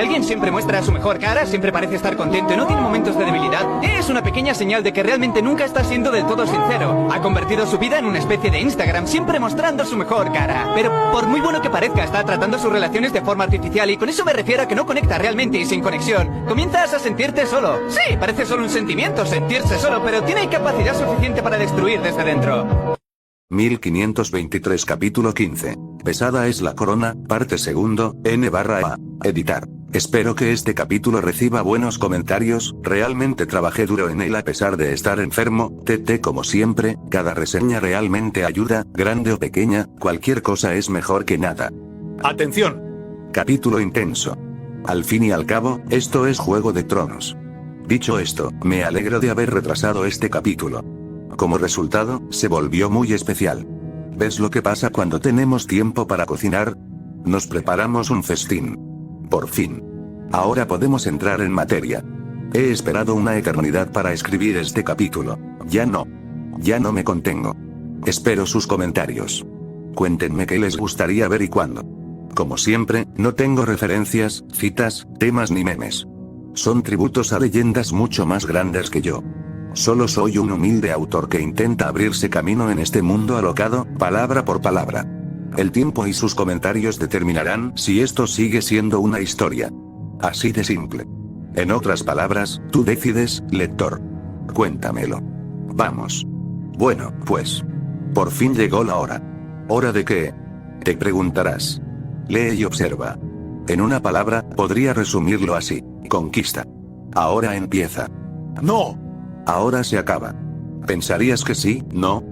alguien siempre muestra su mejor cara, siempre parece estar contento y no tiene momentos de debilidad, es una pequeña señal de que realmente nunca está siendo del todo sincero. Ha convertido su vida en una especie de Instagram, siempre mostrando su mejor cara. Pero por muy bueno que parezca, está tratando sus relaciones de forma artificial, y con eso me refiero a que no conecta realmente, y sin conexión comienzas a sentirte solo. Sí, parece solo un sentimiento, sentirse solo, pero tiene capacidad suficiente para destruir desde dentro. 1523 capítulo 15. Pesada es la corona, parte segundo, N/A. Editar. Espero que este capítulo reciba buenos comentarios, realmente trabajé duro en él a pesar de estar enfermo, como siempre, cada reseña realmente ayuda, grande o pequeña, cualquier cosa es mejor que nada. ¡Atención! Capítulo intenso. Al fin y al cabo, esto es Juego de Tronos. Dicho esto, me alegro de haber retrasado este capítulo. Como resultado, se volvió muy especial. ¿Ves lo que pasa cuando tenemos tiempo para cocinar? Nos preparamos un festín. Por fin. Ahora podemos entrar en materia. He esperado una eternidad para escribir este capítulo. Ya no me contengo. Espero sus comentarios. Cuéntenme qué les gustaría ver y cuándo. Como siempre, no tengo referencias, citas, temas ni memes. Son tributos a leyendas mucho más grandes que yo. Solo soy un humilde autor que intenta abrirse camino en este mundo alocado, palabra por palabra. El tiempo y sus comentarios determinarán si esto sigue siendo una historia. Así de simple. En otras palabras, tú decides, lector. Cuéntamelo. Vamos. Bueno, pues. Por fin llegó la hora. ¿Hora de qué? Te preguntarás. Lee y observa. En una palabra, podría resumirlo así: conquista. Ahora empieza. ¡No! Ahora se acaba. ¿Pensarías que sí, no?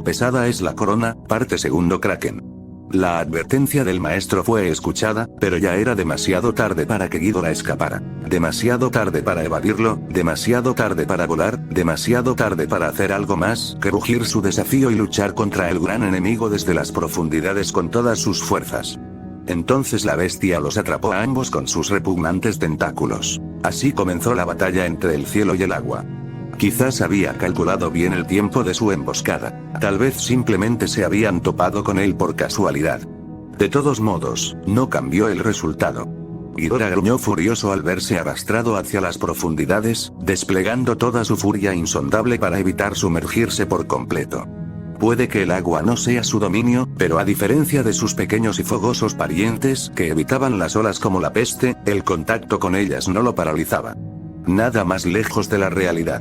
Pesada es la corona, parte segundo Kraken. La advertencia del maestro fue escuchada, pero ya era demasiado tarde para que Ghidorah escapara. Demasiado tarde para evadirlo, demasiado tarde para volar, demasiado tarde para hacer algo más que rugir su desafío y luchar contra el gran enemigo desde las profundidades con todas sus fuerzas. Entonces la bestia los atrapó a ambos con sus repugnantes tentáculos. Así comenzó la batalla entre el cielo y el agua. Quizás había calculado bien el tiempo de su emboscada. Tal vez simplemente se habían topado con él por casualidad. De todos modos, no cambió el resultado. Ghidorah gruñó furioso al verse arrastrado hacia las profundidades, desplegando toda su furia insondable para evitar sumergirse por completo. Puede que el agua no sea su dominio, pero a diferencia de sus pequeños y fogosos parientes que evitaban las olas como la peste, el contacto con ellas no lo paralizaba. Nada más lejos de la realidad.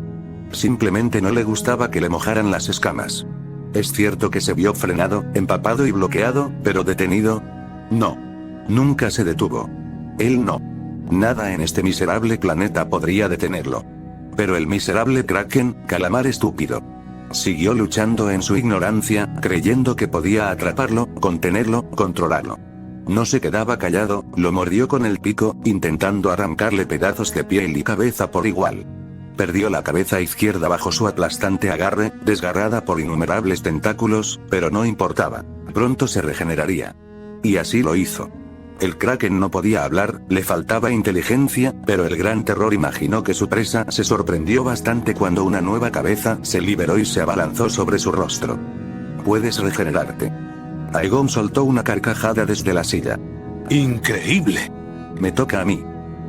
Simplemente no le gustaba que le mojaran las escamas. Es cierto que se vio frenado, empapado y bloqueado, pero detenido. No. Nunca se detuvo. Él no. Nada en este miserable planeta podría detenerlo. Pero el miserable Kraken, calamar estúpido, siguió luchando en su ignorancia, creyendo que podía atraparlo, contenerlo, controlarlo. No se quedaba callado, lo mordió con el pico, intentando arrancarle pedazos de piel y cabeza por igual. Perdió la cabeza izquierda bajo su aplastante agarre, desgarrada por innumerables tentáculos, pero no importaba. Pronto se regeneraría. Y así lo hizo. El Kraken no podía hablar, le faltaba inteligencia, pero el gran terror imaginó que su presa se sorprendió bastante cuando una nueva cabeza se liberó y se abalanzó sobre su rostro. Puedes regenerarte. Aegon soltó una carcajada desde la silla. ¡Increíble! Me toca a mí.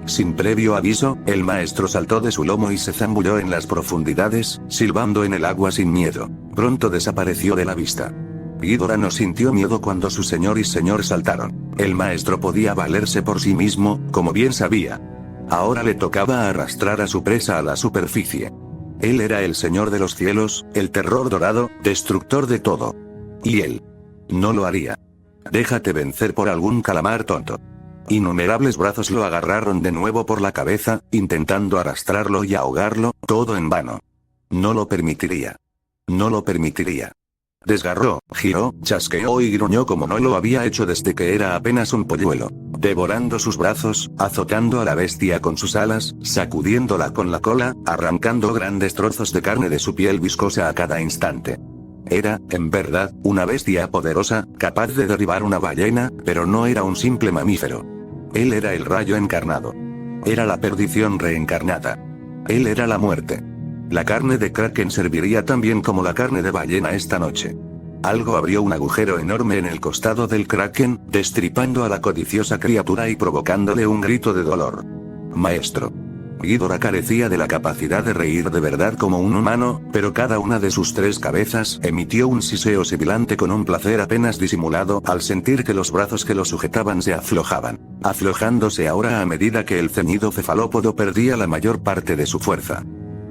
Sin previo aviso, el maestro saltó de su lomo y se zambulló en las profundidades, silbando en el agua sin miedo. Pronto desapareció de la vista. Ghidorah no sintió miedo cuando su señor y señor saltaron. El maestro podía valerse por sí mismo, como bien sabía. Ahora le tocaba arrastrar a su presa a la superficie. Él era el señor de los cielos, el terror dorado, destructor de todo. Y él no lo haría. Déjate vencer por algún calamar tonto. Innumerables brazos lo agarraron de nuevo por la cabeza, intentando arrastrarlo y ahogarlo, todo en vano. No lo permitiría. No lo permitiría. Desgarró, giró, chasqueó y gruñó como no lo había hecho desde que era apenas un polluelo, devorando sus brazos, azotando a la bestia con sus alas, sacudiéndola con la cola, arrancando grandes trozos de carne de su piel viscosa a cada instante. Era, en verdad, una bestia poderosa, capaz de derribar una ballena, pero no era un simple mamífero. Él era el rayo encarnado. Era la perdición reencarnada. Él era la muerte. La carne de Kraken serviría también como la carne de ballena esta noche. Algo abrió un agujero enorme en el costado del kraken, destripando a la codiciosa criatura y provocándole un grito de dolor. Maestro. Ghidorah carecía de la capacidad de reír de verdad como un humano, pero cada una de sus 3 cabezas emitió un siseo sibilante con un placer apenas disimulado al sentir que los brazos que lo sujetaban se aflojaban, aflojándose ahora a medida que el ceñido cefalópodo perdía la mayor parte de su fuerza.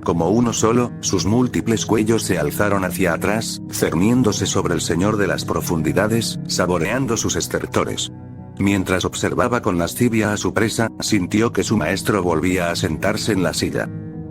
Como uno solo, sus múltiples cuellos se alzaron hacia atrás, cerniéndose sobre el señor de las profundidades, saboreando sus estertores. Mientras observaba con lascivia a su presa, sintió que su maestro volvía a sentarse en la silla.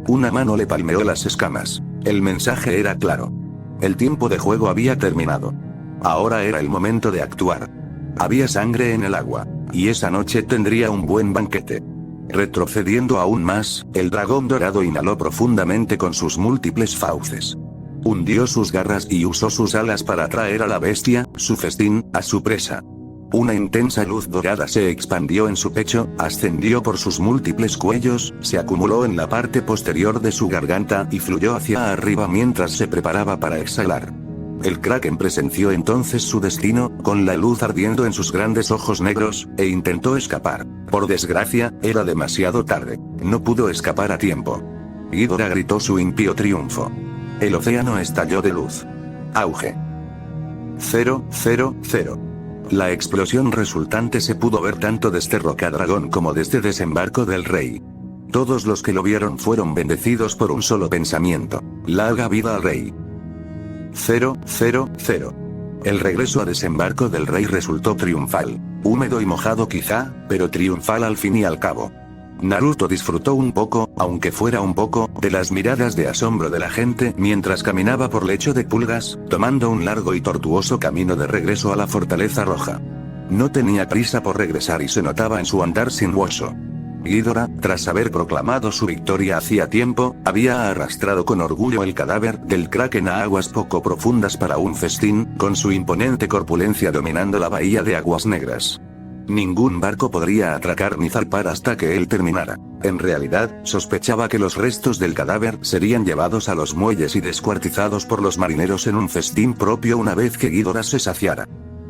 Una mano le palmeó las escamas. El mensaje era claro. El tiempo de juego había terminado. Ahora era el momento de actuar. Había sangre en el agua. Y esa noche tendría un buen banquete. Retrocediendo aún más, el dragón dorado inhaló profundamente con sus múltiples fauces. Hundió sus garras y usó sus alas para atraer a la bestia, su festín, a su presa. Una intensa luz dorada se expandió en su pecho, ascendió por sus múltiples cuellos, se acumuló en la parte posterior de su garganta y fluyó hacia arriba mientras se preparaba para exhalar. El kraken presenció entonces su destino, con la luz ardiendo en sus grandes ojos negros, e intentó escapar. Por desgracia, era demasiado tarde. No pudo escapar a tiempo. Ghidorah gritó su impío triunfo. El océano estalló de luz. Auge. 000. La explosión resultante se pudo ver tanto desde Rocadragón como desde Desembarco del Rey. Todos los que lo vieron fueron bendecidos por un solo pensamiento: larga vida al rey. 000. El regreso a Desembarco del Rey resultó triunfal. Húmedo y mojado quizá, pero triunfal al fin y al cabo. Naruto disfrutó un poco, aunque fuera un poco, de las miradas de asombro de la gente mientras caminaba por lecho de pulgas, tomando un largo y tortuoso camino de regreso a la Fortaleza Roja. No tenía prisa por regresar y se notaba en su andar sinuoso. Ghidorah, tras haber proclamado su victoria hacía tiempo, había arrastrado con orgullo el cadáver del kraken a aguas poco profundas para un festín, con su imponente corpulencia dominando la bahía de aguas negras. Ningún barco podría atracar ni zarpar hasta que él terminara. En realidad, sospechaba que los restos del cadáver serían llevados a los muelles y descuartizados por los marineros en un festín propio una vez que Ghidorah se saciara.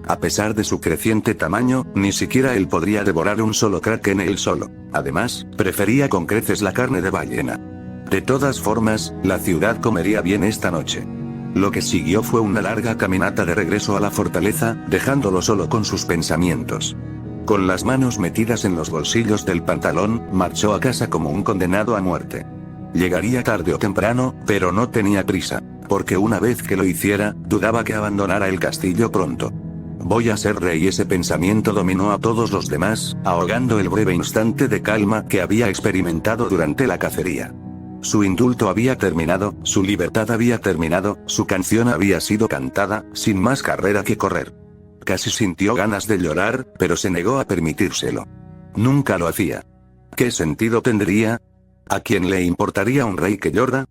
A pesar de su creciente tamaño, ni siquiera él podría devorar un solo kraken él solo. Además, prefería con creces la carne de ballena. De todas formas, la ciudad comería bien esta noche. Lo que siguió fue una larga caminata de regreso a la fortaleza, dejándolo solo con sus pensamientos. Con las manos metidas en los bolsillos del pantalón, marchó a casa como un condenado a muerte. Llegaría tarde o temprano, pero no tenía prisa, porque una vez que lo hiciera, dudaba que abandonara el castillo pronto. Voy a ser rey. Ese pensamiento dominó a todos los demás, ahogando el breve instante de calma que había experimentado durante la cacería. Su indulto había terminado, su libertad había terminado, su canción había sido cantada, sin más carrera que correr. Casi sintió ganas de llorar, pero se negó a permitírselo. Nunca lo hacía. ¿Qué sentido tendría? ¿A quién le importaría un rey que llora?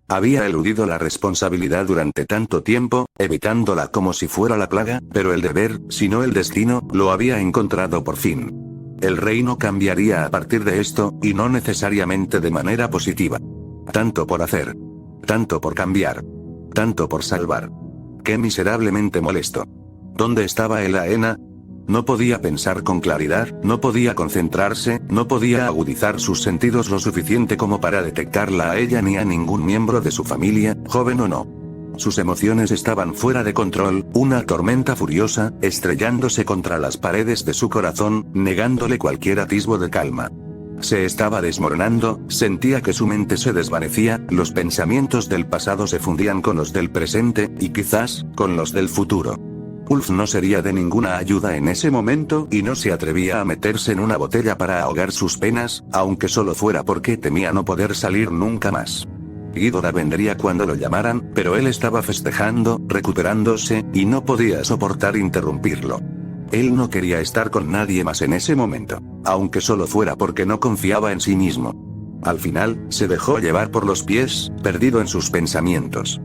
Había eludido la responsabilidad durante tanto tiempo, evitándola como si fuera la plaga, pero el deber, si no el destino, lo había encontrado por fin. El reino cambiaría a partir de esto, y no necesariamente de manera positiva. Tanto por hacer. Tanto por cambiar. Tanto por salvar. Qué miserablemente molesto. ¿Dónde estaba Elaena? No podía pensar con claridad, no podía concentrarse, no podía agudizar sus sentidos lo suficiente como para detectarla a ella ni a ningún miembro de su familia, joven o no. Sus emociones estaban fuera de control, una tormenta furiosa, estrellándose contra las paredes de su corazón, negándole cualquier atisbo de calma. Se estaba desmoronando, sentía que su mente se desvanecía, los pensamientos del pasado se fundían con los del presente, y quizás, con los del futuro. Ulf no sería de ninguna ayuda en ese momento, y no se atrevía a meterse en una botella para ahogar sus penas, aunque solo fuera porque temía no poder salir nunca más. Ghidorah vendría cuando lo llamaran, pero él estaba festejando, recuperándose, y no podía soportar interrumpirlo. Él no quería estar con nadie más en ese momento, aunque solo fuera porque no confiaba en sí mismo. Al final, se dejó llevar por los pies, perdido en sus pensamientos.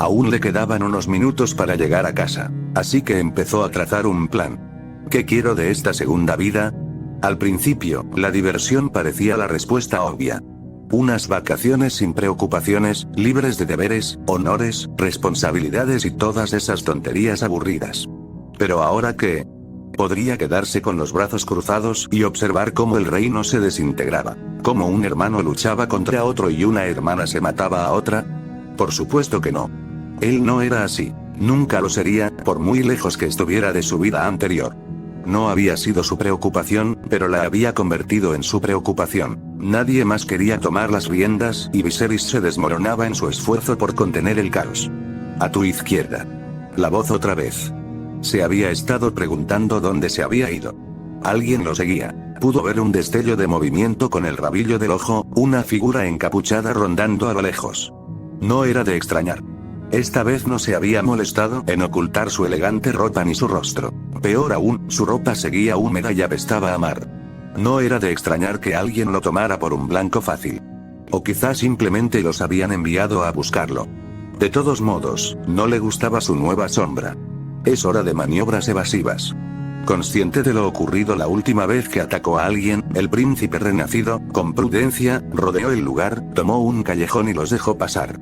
Aún le quedaban unos minutos para llegar a casa, así que empezó a trazar un plan. ¿Qué quiero de esta segunda vida? Al principio, la diversión parecía la respuesta obvia. Unas vacaciones sin preocupaciones, libres de deberes, honores, responsabilidades y todas esas tonterías aburridas. ¿Pero ahora qué? Podría quedarse con los brazos cruzados y observar cómo el reino se desintegraba, cómo un hermano luchaba contra otro y una hermana se mataba a otra. Por supuesto que no. Él no era así, nunca lo sería, por muy lejos que estuviera de su vida anterior. No había sido su preocupación, pero la había convertido en su preocupación. Nadie más quería tomar las riendas, y Viserys se desmoronaba en su esfuerzo por contener el caos. A tu izquierda. La voz otra vez. Se había estado preguntando dónde se había ido. Alguien lo seguía. Pudo ver un destello de movimiento con el rabillo del ojo, una figura encapuchada rondando a lo lejos. No era de extrañar. Esta vez no se había molestado en ocultar su elegante ropa ni su rostro. Peor aún, su ropa seguía húmeda y apestaba a mar. No era de extrañar que alguien lo tomara por un blanco fácil. O quizá simplemente los habían enviado a buscarlo. De todos modos, no le gustaba su nueva sombra. Es hora de maniobras evasivas. Consciente de lo ocurrido la última vez que atacó a alguien, el príncipe renacido, con prudencia, rodeó el lugar, tomó un callejón y los dejó pasar.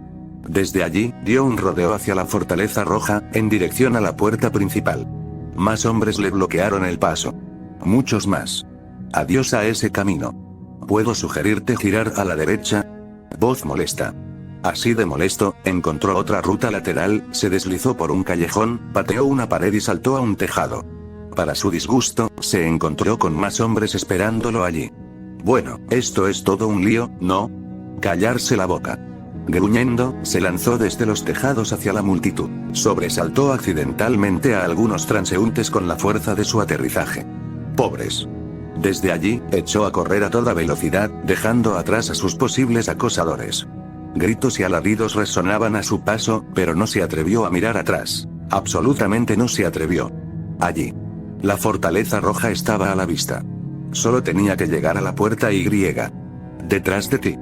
Desde allí, dio un rodeo hacia la fortaleza roja, en dirección a la puerta principal. Más hombres le bloquearon el paso. Muchos más. Adiós a ese camino. ¿Puedo sugerirte girar a la derecha? Voz molesta. Así de molesto, encontró otra ruta lateral, se deslizó por un callejón, pateó una pared y saltó a un tejado. Para su disgusto, se encontró con más hombres esperándolo allí. Bueno, esto es todo un lío, ¿no? Callarse la boca. Gruñendo, se lanzó desde los tejados hacia la multitud. Sobresaltó accidentalmente a algunos transeúntes con la fuerza de su aterrizaje. Pobres. Desde allí, echó a correr a toda velocidad, dejando atrás a sus posibles acosadores. Gritos y alaridos resonaban a su paso, pero no se atrevió a mirar atrás. Absolutamente no se atrevió. Allí. La fortaleza roja estaba a la vista. Solo tenía que llegar a la puerta Y. Detrás de ti.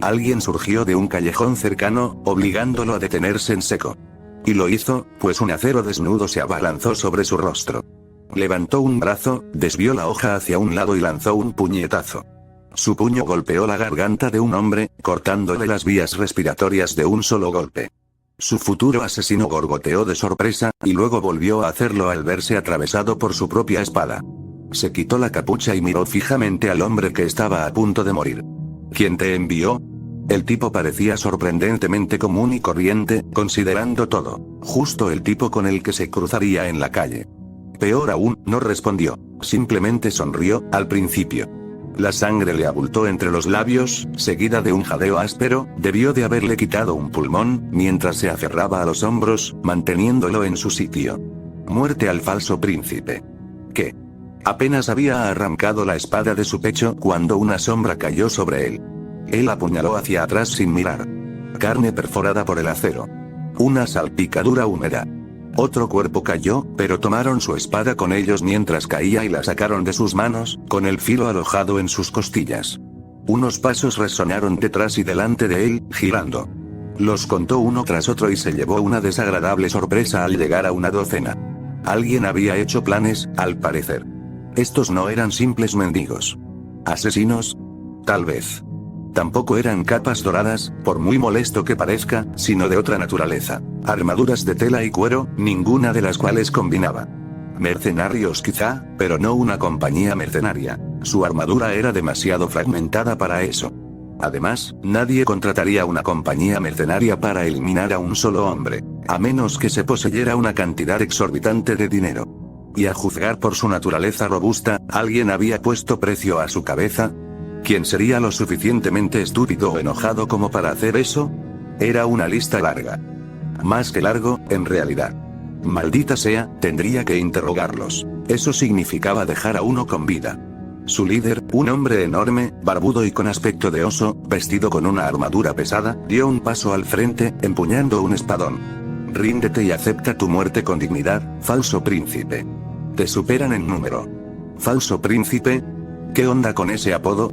Alguien surgió de un callejón cercano, obligándolo a detenerse en seco. Y lo hizo, pues un acero desnudo se abalanzó sobre su rostro. Levantó un brazo, desvió la hoja hacia un lado y lanzó un puñetazo. Su puño golpeó la garganta de un hombre, cortándole las vías respiratorias de un solo golpe. Su futuro asesino gorgoteó de sorpresa, y luego volvió a hacerlo al verse atravesado por su propia espada. Se quitó la capucha y miró fijamente al hombre que estaba a punto de morir. ¿Quién te envió? El tipo parecía sorprendentemente común y corriente, considerando todo. Justo el tipo con el que se cruzaría en la calle. Peor aún, no respondió. Simplemente sonrió, al principio. La sangre le abultó entre los labios, seguida de un jadeo áspero, debió de haberle quitado un pulmón, mientras se aferraba a los hombros, manteniéndolo en su sitio. Muerte al falso príncipe. ¿Qué? Apenas había arrancado la espada de su pecho cuando una sombra cayó sobre él. Él apuñaló hacia atrás sin mirar. Carne perforada por el acero. Una salpicadura húmeda. Otro cuerpo cayó, pero tomaron su espada con ellos mientras caía y la sacaron de sus manos, con el filo alojado en sus costillas. Unos pasos resonaron detrás y delante de él, girando. Los contó uno tras otro y se llevó una desagradable sorpresa al llegar a una docena. Alguien había hecho planes, al parecer. Estos no eran simples mendigos. ¿Asesinos? Tal vez. Tampoco eran capas doradas, por muy molesto que parezca, sino de otra naturaleza. Armaduras de tela y cuero, ninguna de las cuales combinaba. Mercenarios quizá, pero no una compañía mercenaria. Su armadura era demasiado fragmentada para eso. Además, nadie contrataría una compañía mercenaria para eliminar a un solo hombre, a menos que se poseyera una cantidad exorbitante de dinero. Y a juzgar por su naturaleza robusta, ¿alguien había puesto precio a su cabeza? ¿Quién sería lo suficientemente estúpido o enojado como para hacer eso? Era una lista larga. Más que largo, en realidad. Maldita sea, tendría que interrogarlos. Eso significaba dejar a uno con vida. Su líder, un hombre enorme, barbudo y con aspecto de oso, vestido con una armadura pesada, dio un paso al frente, empuñando un espadón. Ríndete y acepta tu muerte con dignidad, falso príncipe. Te superan en número. ¿Falso príncipe? ¿Qué onda con ese apodo?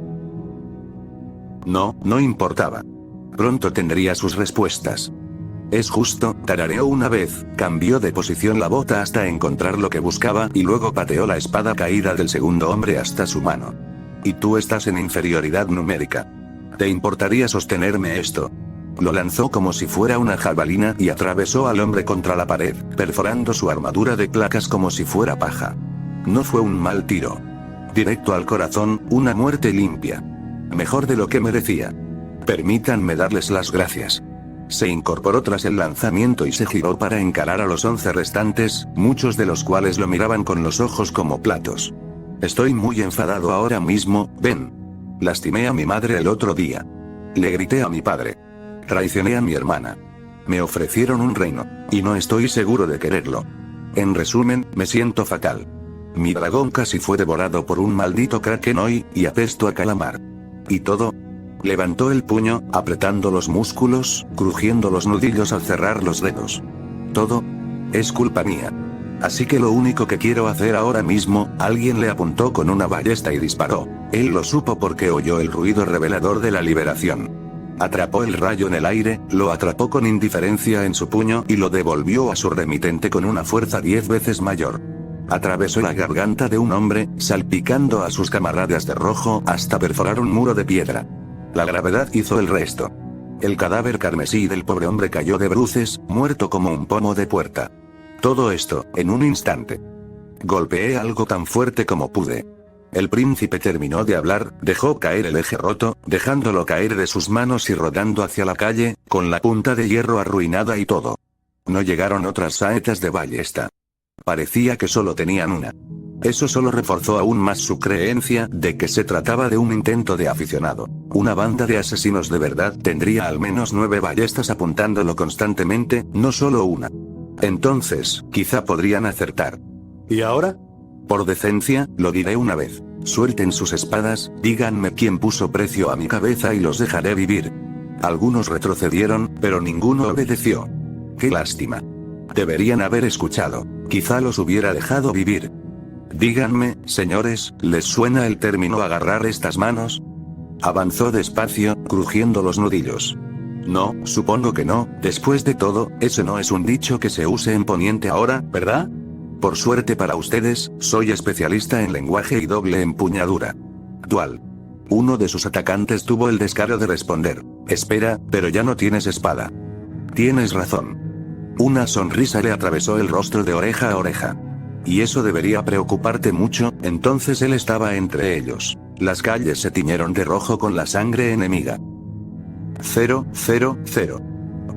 No importaba. Pronto tendría sus respuestas. Es justo, tarareó una vez, cambió de posición la bota hasta encontrar lo que buscaba y luego pateó la espada caída del segundo hombre hasta su mano. Y tú estás en inferioridad numérica. ¿Te importaría sostenerme esto? Lo lanzó como si fuera una jabalina y atravesó al hombre contra la pared, perforando su armadura de placas como si fuera paja. No fue un mal tiro. Directo al corazón, una muerte limpia. Mejor de lo que merecía. Permítanme darles las gracias. Se incorporó tras el lanzamiento y se giró para encarar a los 11 restantes, muchos de los cuales lo miraban con los ojos como platos. Estoy muy enfadado ahora mismo, ven. Lastimé a mi madre el otro día. Le grité a mi padre. Traicioné a mi hermana. Me ofrecieron un reino, y no estoy seguro de quererlo. En resumen, me siento fatal. Mi dragón casi fue devorado por un maldito kraken hoy, y apesto a calamar. ¿Y todo? Levantó el puño, apretando los músculos, crujiendo los nudillos al cerrar los dedos. Todo es culpa mía. Así que lo único que quiero hacer ahora mismo, alguien le apuntó con una ballesta y disparó. Él lo supo porque oyó el ruido revelador de la liberación. Atrapó el rayo en el aire, lo atrapó con indiferencia en su puño y lo devolvió a su remitente con una fuerza 10 veces mayor. Atravesó la garganta de un hombre, salpicando a sus camaradas de rojo hasta perforar un muro de piedra. La gravedad hizo el resto. El cadáver carmesí del pobre hombre cayó de bruces, muerto como un pomo de puerta. Todo esto, en un instante. Golpeé algo tan fuerte como pude. El príncipe terminó de hablar, dejó caer el eje roto, dejándolo caer de sus manos y rodando hacia la calle, con la punta de hierro arruinada y todo. No llegaron otras saetas de ballesta. Parecía que solo tenían una. Eso solo reforzó aún más su creencia de que se trataba de un intento de aficionado. Una banda de asesinos de verdad tendría al menos 9 ballestas apuntándolo constantemente, no solo una. Entonces, quizá podrían acertar. ¿Y ahora? Por decencia, lo diré una vez. Suelten sus espadas, díganme quién puso precio a mi cabeza y los dejaré vivir. Algunos retrocedieron, pero ninguno obedeció. Qué lástima. Deberían haber escuchado. Quizá los hubiera dejado vivir. Díganme, señores, ¿les suena el término agarrar estas manos? Avanzó despacio, crujiendo los nudillos. No, supongo que no, después de todo, ese no es un dicho que se use en Poniente ahora, ¿verdad? Por suerte para ustedes, soy especialista en lenguaje y doble empuñadura. Dual. Uno de sus atacantes tuvo el descaro de responder. Espera, pero ya no tienes espada. Tienes razón. Una sonrisa le atravesó el rostro de oreja a oreja. Y eso debería preocuparte mucho, entonces él estaba entre ellos. Las calles se tiñeron de rojo con la sangre enemiga. 000.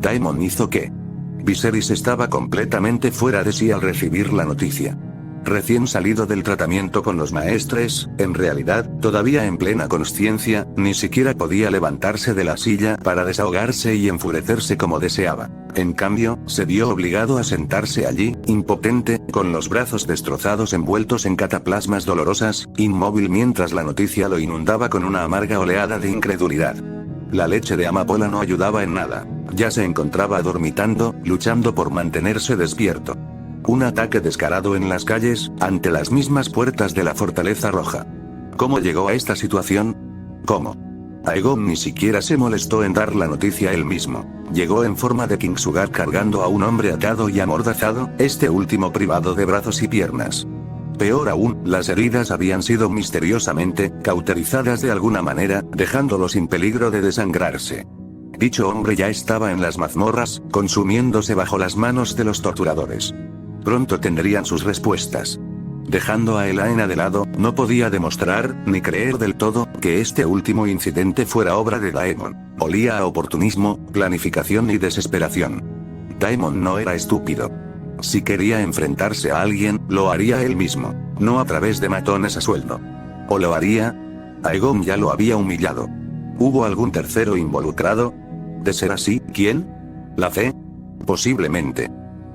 Daemon hizo qué. Viserys estaba completamente fuera de sí al recibir la noticia. Recién salido del tratamiento con los maestres, en realidad, todavía en plena consciencia, ni siquiera podía levantarse de la silla para desahogarse y enfurecerse como deseaba. En cambio, se vio obligado a sentarse allí, impotente, con los brazos destrozados envueltos en cataplasmas dolorosas, inmóvil mientras la noticia lo inundaba con una amarga oleada de incredulidad. La leche de amapola no ayudaba en nada. Ya se encontraba dormitando, luchando por mantenerse despierto. Un ataque descarado en las calles, ante las mismas puertas de la Fortaleza Roja. ¿Cómo llegó a esta situación? ¿Cómo? Aegon ni siquiera se molestó en dar la noticia él mismo. Llegó en forma de Kingsguard cargando a un hombre atado y amordazado, este último privado de brazos y piernas. Peor aún, las heridas habían sido misteriosamente cauterizadas de alguna manera, dejándolo sin peligro de desangrarse. Dicho hombre ya estaba en las mazmorras, consumiéndose bajo las manos de los torturadores. Pronto tendrían sus respuestas. Dejando a Elaena de lado, no podía demostrar, ni creer del todo, que este último incidente fuera obra de Daemon. Olía a oportunismo, planificación y desesperación. Daemon no era estúpido. Si quería enfrentarse a alguien, lo haría él mismo, no a través de matones a sueldo. ¿O lo haría? Aegon ya lo había humillado. ¿Hubo algún tercero involucrado? De ser así, ¿quién? ¿La fe? Posiblemente.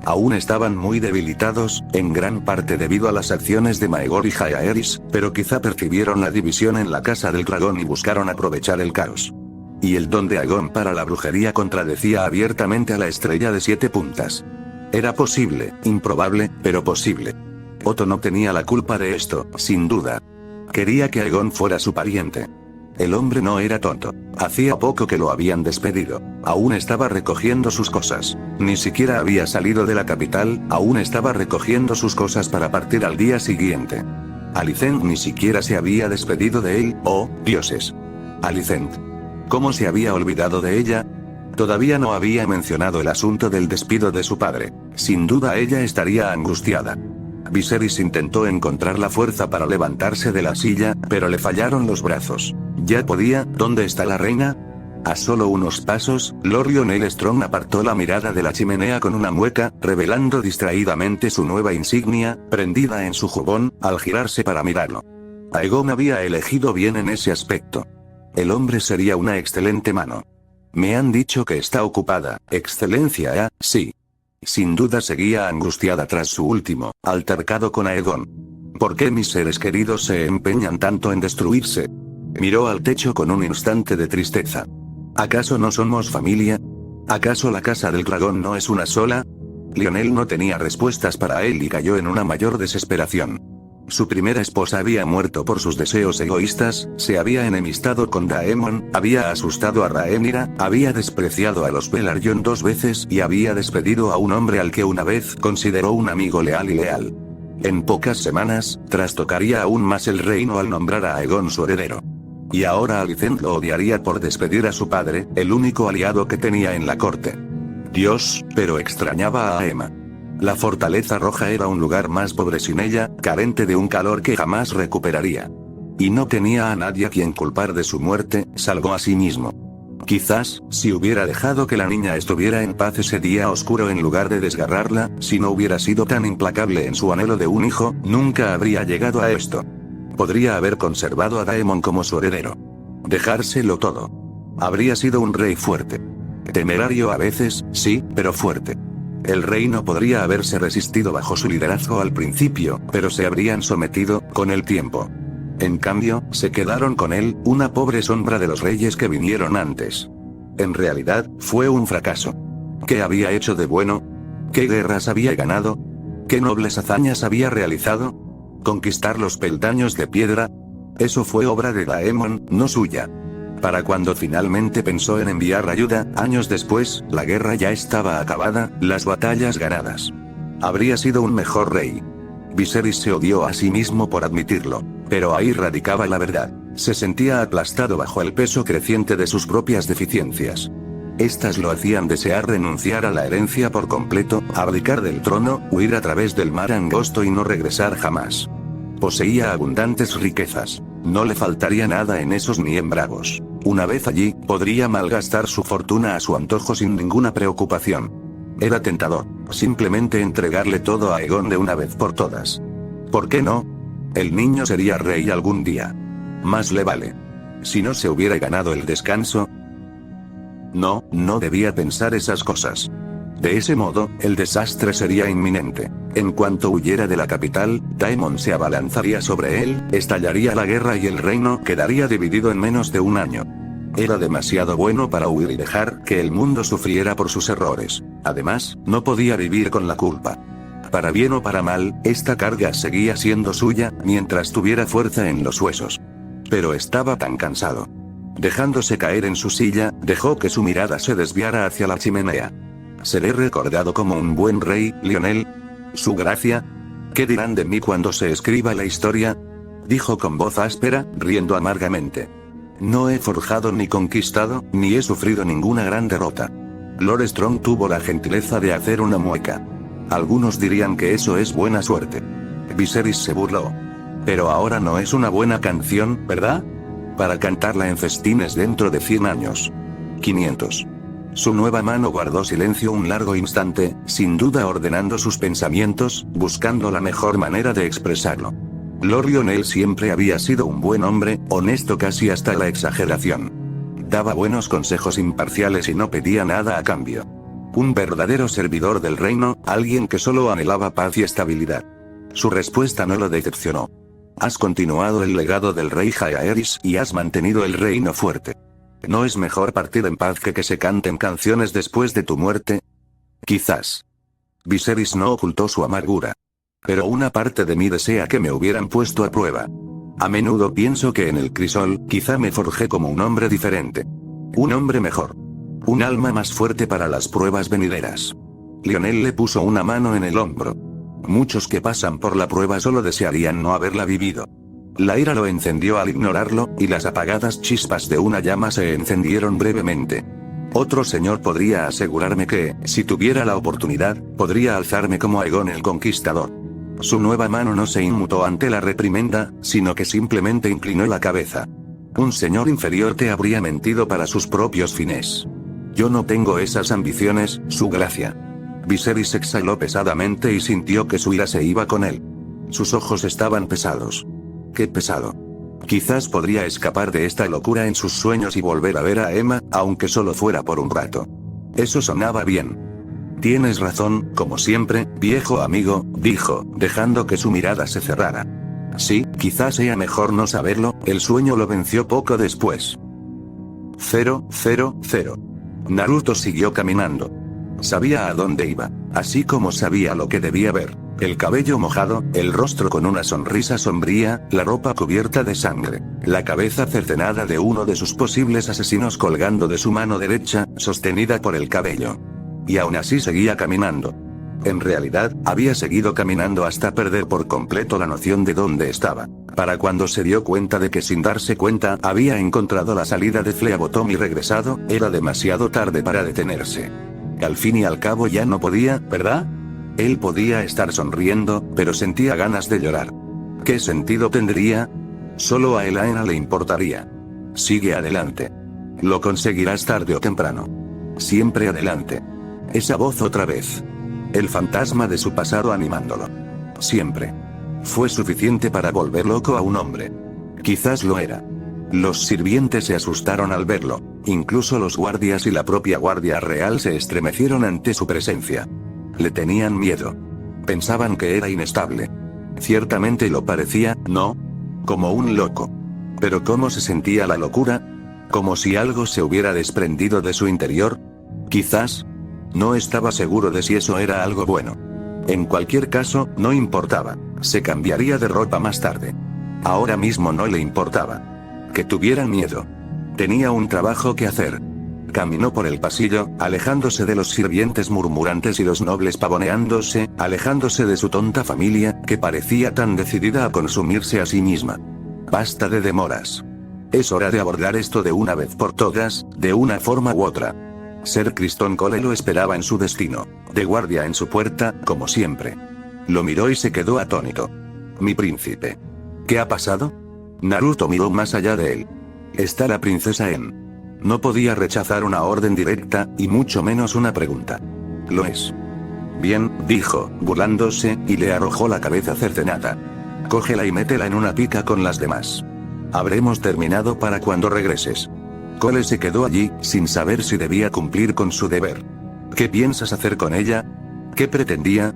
Aún estaban muy debilitados, en gran parte debido a las acciones de Maegor y Jaehaerys, pero quizá percibieron la división en la Casa del Dragón y buscaron aprovechar el caos. Y el don de Aegon para la brujería contradecía abiertamente a la estrella de 7 puntas. Era posible, improbable, pero posible. Otto no tenía la culpa de esto, sin duda. Quería que Aegon fuera su pariente. El hombre no era tonto. Hacía poco que lo habían despedido. Aún estaba recogiendo sus cosas. Ni siquiera había salido de la capital, aún estaba recogiendo sus cosas para partir al día siguiente. Alicent ni siquiera se había despedido de él, oh, dioses. Alicent. ¿Cómo se había olvidado de ella? Todavía no había mencionado el asunto del despido de su padre. Sin duda ella estaría angustiada. Viserys intentó encontrar la fuerza para levantarse de la silla, pero le fallaron los brazos. ¿Ya podía? ¿Dónde está la reina? A solo unos pasos, Lord Lionel Strong apartó la mirada de la chimenea con una mueca, revelando distraídamente su nueva insignia, prendida en su jubón, al girarse para mirarlo. Aegon había elegido bien en ese aspecto. El hombre sería una excelente mano. Me han dicho que está ocupada, Excelencia, sí. Sin duda seguía angustiada tras su último altercado con Aegon. ¿Por qué mis seres queridos se empeñan tanto en destruirse? Miró al techo con un instante de tristeza. ¿Acaso no somos familia? ¿Acaso la casa del dragón no es una sola? Lionel no tenía respuestas para él y cayó en una mayor desesperación. Su primera esposa había muerto por sus deseos egoístas, se había enemistado con Daemon, había asustado a Rhaenyra, había despreciado a los Velaryon 2 veces y había despedido a un hombre al que una vez consideró un amigo leal y leal. En pocas semanas, trastocaría aún más el reino al nombrar a Aegon su heredero. Y ahora Alicent lo odiaría por despedir a su padre, el único aliado que tenía en la corte. Dios, pero extrañaba a Aemma. La Fortaleza Roja era un lugar más pobre sin ella, carente de un calor que jamás recuperaría. Y no tenía a nadie a quien culpar de su muerte, salvo a sí mismo. Quizás, si hubiera dejado que la niña estuviera en paz ese día oscuro en lugar de desgarrarla, si no hubiera sido tan implacable en su anhelo de un hijo, nunca habría llegado a esto. Podría haber conservado a Daemon como su heredero. Dejárselo todo. Habría sido un rey fuerte. Temerario a veces, sí, pero fuerte. El reino podría haberse resistido bajo su liderazgo al principio, pero se habrían sometido, con el tiempo. En cambio, se quedaron con él, una pobre sombra de los reyes que vinieron antes. En realidad, fue un fracaso. ¿Qué había hecho de bueno? ¿Qué guerras había ganado? ¿Qué nobles hazañas había realizado? ¿Conquistar los peldaños de piedra? Eso fue obra de Daemon, no suya. Para cuando finalmente pensó en enviar ayuda, años después, la guerra ya estaba acabada, las batallas ganadas. Habría sido un mejor rey. Viserys se odió a sí mismo por admitirlo. Pero ahí radicaba la verdad. Se sentía aplastado bajo el peso creciente de sus propias deficiencias. Estas lo hacían desear renunciar a la herencia por completo, abdicar del trono, huir a través del mar angosto y no regresar jamás. Poseía abundantes riquezas. No le faltaría nada en esos ni en bravos. Una vez allí, podría malgastar su fortuna a su antojo sin ninguna preocupación. Era tentador, simplemente entregarle todo a Aegon de una vez por todas. ¿Por qué no? El niño sería rey algún día. Más le vale. Si no se hubiera ganado el descanso. No, no debía pensar esas cosas. De ese modo, el desastre sería inminente. En cuanto huyera de la capital, Daemon se abalanzaría sobre él, estallaría la guerra y el reino quedaría dividido en menos de un año. Era demasiado bueno para huir y dejar que el mundo sufriera por sus errores. Además, no podía vivir con la culpa. Para bien o para mal, esta carga seguía siendo suya, mientras tuviera fuerza en los huesos. Pero estaba tan cansado. Dejándose caer en su silla, dejó que su mirada se desviara hacia la chimenea. ¿Seré recordado como un buen rey, Lionel? ¿Su gracia? ¿Qué dirán de mí cuando se escriba la historia? Dijo con voz áspera, riendo amargamente. No he forjado ni conquistado, ni he sufrido ninguna gran derrota. Lord Strong tuvo la gentileza de hacer una mueca. Algunos dirían que eso es buena suerte. Viserys se burló. Pero ahora no es una buena canción, ¿verdad? Para cantarla en festines dentro de 100 años. 500. Su nueva mano guardó silencio un largo instante, sin duda ordenando sus pensamientos, buscando la mejor manera de expresarlo. Lord Lionel siempre había sido un buen hombre, honesto casi hasta la exageración. Daba buenos consejos imparciales y no pedía nada a cambio. Un verdadero servidor del reino, alguien que solo anhelaba paz y estabilidad. Su respuesta no lo decepcionó. Has continuado el legado del rey Jaehaerys y has mantenido el reino fuerte. ¿No es mejor partir en paz que se canten canciones después de tu muerte? Quizás. Viserys no ocultó su amargura. Pero una parte de mí desea que me hubieran puesto a prueba. A menudo pienso que en el crisol, quizá me forjé como un hombre diferente. Un hombre mejor. Un alma más fuerte para las pruebas venideras. Lionel le puso una mano en el hombro. Muchos que pasan por la prueba solo desearían no haberla vivido. La ira lo encendió al ignorarlo, y las apagadas chispas de una llama se encendieron brevemente. Otro señor podría asegurarme que, si tuviera la oportunidad, podría alzarme como Aegon el Conquistador. Su nueva mano no se inmutó ante la reprimenda, sino que simplemente inclinó la cabeza. Un señor inferior te habría mentido para sus propios fines. Yo no tengo esas ambiciones, su gracia. Viserys exhaló pesadamente y sintió que su ira se iba con él. Sus ojos estaban pesados. ¡Qué pesado! Quizás podría escapar de esta locura en sus sueños y volver a ver a Aemma, aunque solo fuera por un rato. Eso sonaba bien. Tienes razón, como siempre, viejo amigo, dijo, dejando que su mirada se cerrara. Sí, quizás sea mejor no saberlo, el sueño lo venció poco después. 000. Naruto siguió caminando. Sabía a dónde iba, así como sabía lo que debía ver. El cabello mojado, el rostro con una sonrisa sombría, la ropa cubierta de sangre, la cabeza cercenada de uno de sus posibles asesinos colgando de su mano derecha, sostenida por el cabello. Y aún así seguía caminando. En realidad, había seguido caminando hasta perder por completo la noción de dónde estaba. Para cuando se dio cuenta de que sin darse cuenta había encontrado la salida de Flea Bottom y regresado, era demasiado tarde para detenerse. Al fin y al cabo ya no podía, ¿verdad? Él podía estar sonriendo, pero sentía ganas de llorar. ¿Qué sentido tendría? Solo a Elaena le importaría. Sigue adelante. Lo conseguirás tarde o temprano. Siempre adelante. Esa voz otra vez. El fantasma de su pasado animándolo. Siempre. Fue suficiente para volver loco a un hombre. Quizás lo era. Los sirvientes se asustaron al verlo, incluso los guardias y la propia guardia real se estremecieron ante su presencia. Le tenían miedo. Pensaban que era inestable. Ciertamente lo parecía, ¿no? Como un loco. Pero ¿cómo se sentía la locura? Como si algo se hubiera desprendido de su interior. Quizás. No estaba seguro de si eso era algo bueno. En cualquier caso, no importaba. Se cambiaría de ropa más tarde. Ahora mismo no le importaba. Que tuvieran miedo. Tenía un trabajo que hacer. Caminó por el pasillo, alejándose de los sirvientes murmurantes y los nobles pavoneándose, alejándose de su tonta familia, que parecía tan decidida a consumirse a sí misma. Basta de demoras. Es hora de abordar esto de una vez por todas, de una forma u otra. Ser Criston Cole lo esperaba en su destino, de guardia en su puerta, como siempre. Lo miró y se quedó atónito. Mi príncipe. ¿Qué ha pasado? Naruto miró más allá de él. Está la princesa en. No podía rechazar una orden directa, y mucho menos una pregunta. Lo es. Bien, dijo, burlándose, y le arrojó la cabeza cercenada. Cógela y métela en una pica con las demás. Habremos terminado para cuando regreses. Cole se quedó allí, sin saber si debía cumplir con su deber. ¿Qué piensas hacer con ella? ¿Qué pretendía?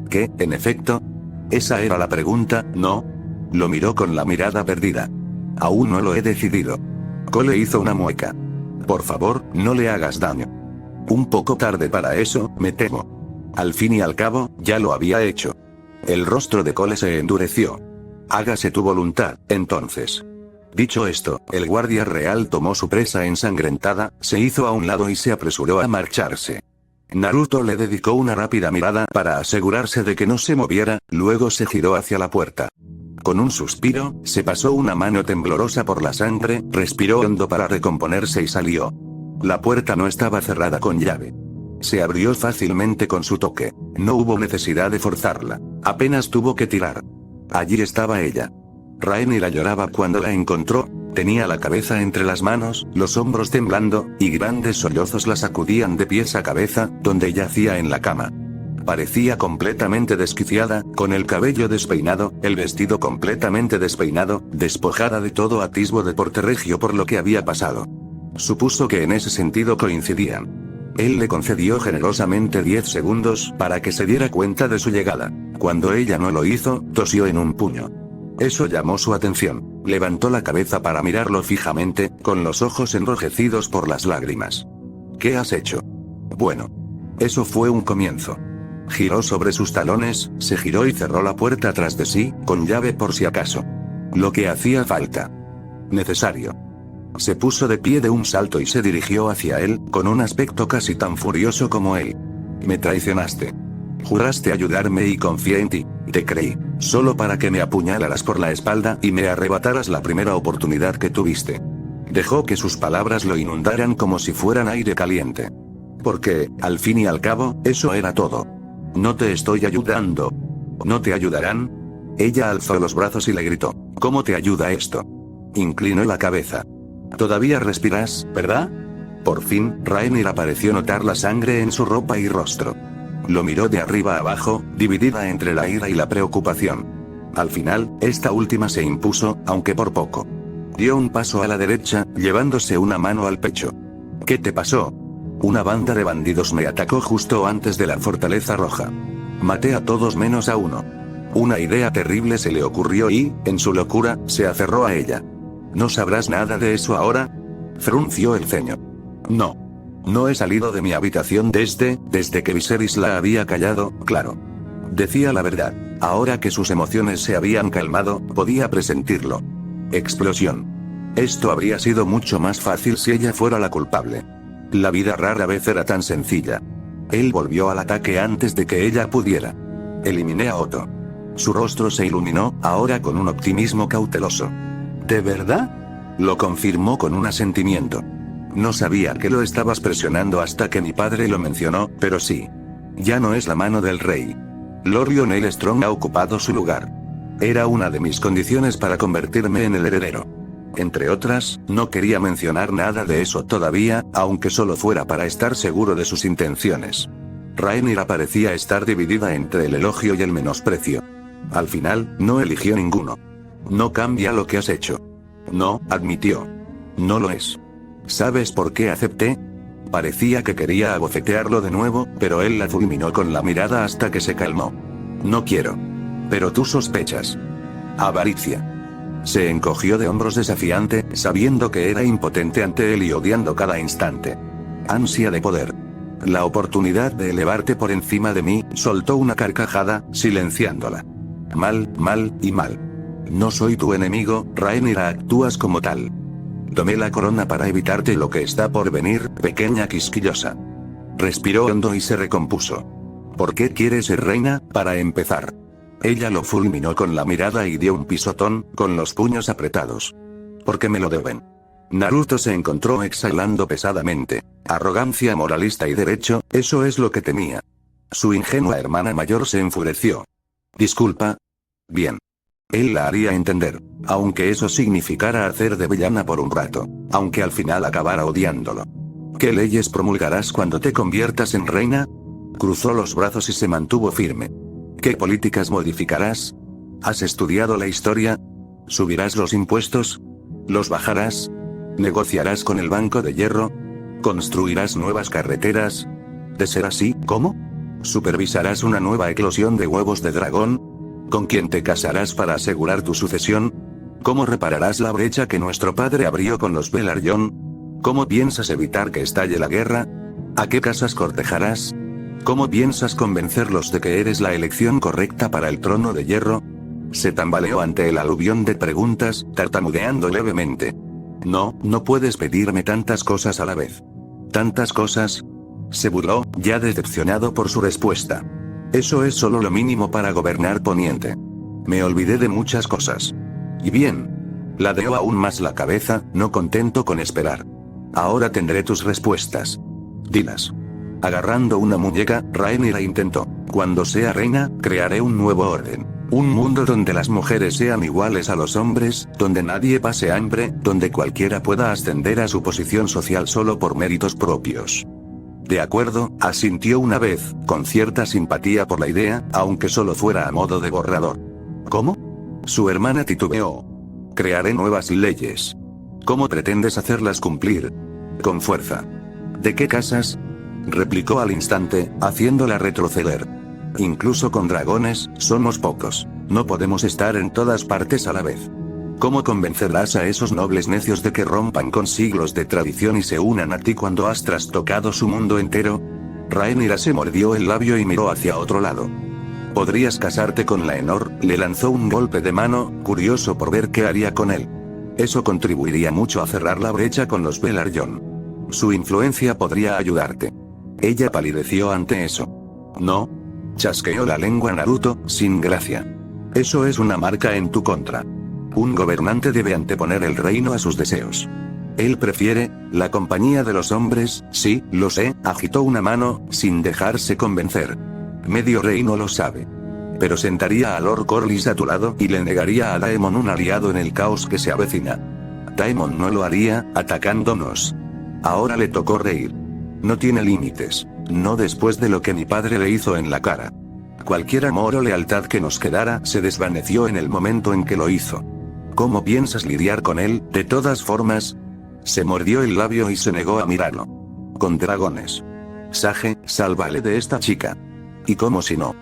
¿Qué, en efecto? Esa era la pregunta, ¿no? Lo miró con la mirada perdida. Aún no lo he decidido. Cole hizo una mueca. Por favor, no le hagas daño. Un poco tarde para eso, me temo. Al fin y al cabo, ya lo había hecho. El rostro de Cole se endureció. Hágase tu voluntad, entonces. Dicho esto, el guardia real tomó su presa ensangrentada, se hizo a un lado y se apresuró a marcharse. Naruto le dedicó una rápida mirada para asegurarse de que no se moviera, luego se giró hacia la puerta. Con un suspiro, se pasó una mano temblorosa por la sangre, respiró hondo para recomponerse y salió. La puerta no estaba cerrada con llave. Se abrió fácilmente con su toque. No hubo necesidad de forzarla. Apenas tuvo que tirar. Allí estaba ella. Rhaenyra lloraba cuando la encontró. Tenía la cabeza entre las manos, los hombros temblando, y grandes sollozos la sacudían de pies a cabeza, donde yacía en la cama. Parecía completamente desquiciada, con el cabello despeinado, el vestido completamente despeinado, despojada de todo atisbo de porte regio por lo que había pasado. Supuso que en ese sentido coincidían. Él le concedió generosamente 10 segundos para que se diera cuenta de su llegada. Cuando ella no lo hizo, tosió en un puño. Eso llamó su atención. Levantó la cabeza para mirarlo fijamente, con los ojos enrojecidos por las lágrimas. ¿Qué has hecho? Bueno. Eso fue un comienzo. Giró sobre sus talones, se giró y cerró la puerta tras de sí, con llave por si acaso. Lo que hacía falta. Necesario. Se puso de pie de un salto y se dirigió hacia él, con un aspecto casi tan furioso como él. Me traicionaste. Juraste ayudarme y confié en ti. Te creí. Solo para que me apuñalaras por la espalda y me arrebataras la primera oportunidad que tuviste. Dejó que sus palabras lo inundaran como si fueran aire caliente. Porque, al fin y al cabo, eso era todo. No te estoy ayudando. ¿No te ayudarán? Ella alzó los brazos y le gritó. ¿Cómo te ayuda esto? Inclinó la cabeza. Todavía respiras, ¿verdad? Por fin, Rainier pareció notar la sangre en su ropa y rostro. Lo miró de arriba a abajo, dividida entre la ira y la preocupación. Al final, esta última se impuso, aunque por poco. Dio un paso a la derecha, llevándose una mano al pecho. ¿Qué te pasó? Una banda de bandidos me atacó justo antes de la Fortaleza Roja. Maté a todos menos a uno. Una idea terrible se le ocurrió y, en su locura, se aferró a ella. ¿No sabrás nada de eso ahora? Frunció el ceño. No. No he salido de mi habitación desde que Viserys la había callado, claro. Decía la verdad. Ahora que sus emociones se habían calmado, podía presentirlo. Explosión. Esto habría sido mucho más fácil si ella fuera la culpable. La vida rara vez era tan sencilla. Él volvió al ataque antes de que ella pudiera. Eliminé a Otto. Su rostro se iluminó, ahora con un optimismo cauteloso. ¿De verdad? Lo confirmó con un asentimiento. No sabía que lo estabas presionando hasta que mi padre lo mencionó, pero sí. Ya no es la mano del rey. Lord Lionel Strong ha ocupado su lugar. Era una de mis condiciones para convertirme en el heredero. Entre otras, no quería mencionar nada de eso todavía, aunque solo fuera para estar seguro de sus intenciones. Rainier parecía estar dividida entre el elogio y el menosprecio. Al final, no eligió ninguno. No cambia lo que has hecho. No, admitió. No lo es. ¿Sabes por qué acepté? Parecía que quería abofetearlo de nuevo, pero él la fulminó con la mirada hasta que se calmó. No quiero. Pero tú sospechas. Avaricia. Se encogió de hombros desafiante, sabiendo que era impotente ante él y odiando cada instante. Ansia de poder. La oportunidad de elevarte por encima de mí, soltó una carcajada, silenciándola. Mal, mal y mal. No soy tu enemigo, Rainier, actúas como tal. Tomé la corona para evitarte lo que está por venir, pequeña quisquillosa. Respiró hondo y se recompuso. ¿Por qué quieres ser reina, para empezar? Ella lo fulminó con la mirada y dio un pisotón, con los puños apretados. Porque me lo deben. Naruto se encontró exhalando pesadamente. Arrogancia moralista y derecho, eso es lo que temía. Su ingenua hermana mayor se enfureció. Disculpa. Bien. Él la haría entender, aunque eso significara hacer de villana por un rato, aunque al final acabara odiándolo. ¿Qué leyes promulgarás cuando te conviertas en reina? Cruzó los brazos y se mantuvo firme. ¿Qué políticas modificarás? ¿Has estudiado la historia? ¿Subirás los impuestos? ¿Los bajarás? ¿Negociarás con el Banco de Hierro? ¿Construirás nuevas carreteras? De ser así, ¿cómo? ¿Supervisarás una nueva eclosión de huevos de dragón? ¿Con quién te casarás para asegurar tu sucesión? ¿Cómo repararás la brecha que nuestro padre abrió con los Velaryon? ¿Cómo piensas evitar que estalle la guerra? ¿A qué casas cortejarás? ¿Cómo piensas convencerlos de que eres la elección correcta para el trono de hierro? Se tambaleó ante el aluvión de preguntas, tartamudeando levemente. No, no puedes pedirme tantas cosas a la vez. ¿Tantas cosas? Se burló, ya decepcionado por su respuesta. Eso es solo lo mínimo para gobernar Poniente. Me olvidé de muchas cosas. Y bien. Ladeó aún más la cabeza, no contento con esperar. Ahora tendré tus respuestas. Dilas. Agarrando una muñeca, Rainier intentó. Cuando sea reina, crearé un nuevo orden. Un mundo donde las mujeres sean iguales a los hombres, donde nadie pase hambre, donde cualquiera pueda ascender a su posición social solo por méritos propios. De acuerdo, asintió una vez, con cierta simpatía por la idea, aunque solo fuera a modo de borrador. ¿Cómo? Su hermana titubeó. Crearé nuevas leyes. ¿Cómo pretendes hacerlas cumplir? Con fuerza. ¿De qué casas? Replicó al instante, haciéndola retroceder. Incluso con dragones, somos pocos. No podemos estar en todas partes a la vez. ¿Cómo convencerás a esos nobles necios de que rompan con siglos de tradición y se unan a ti cuando has trastocado su mundo entero? Rainier se mordió el labio y miró hacia otro lado. Podrías casarte con Laenor, le lanzó un golpe de mano, curioso por ver qué haría con él. Eso contribuiría mucho a cerrar la brecha con los Velaryon. Su influencia podría ayudarte. Ella palideció ante eso. No. Chasqueó la lengua Naruto, sin gracia. Eso es una marca en tu contra. Un gobernante debe anteponer el reino a sus deseos. Él prefiere la compañía de los hombres, sí, lo sé, agitó una mano, sin dejarse convencer. Medio reino lo sabe. Pero sentaría a Lord Corlys a tu lado y le negaría a Daemon un aliado en el caos que se avecina. Daemon no lo haría, atacándonos. Ahora le tocó reír. No tiene límites, no después de lo que mi padre le hizo en la cara. Cualquier amor o lealtad que nos quedara se desvaneció en el momento en que lo hizo. ¿Cómo piensas lidiar con él, de todas formas? Se mordió el labio y se negó a mirarlo. Con dragones. Sage, sálvale de esta chica. Y como si no.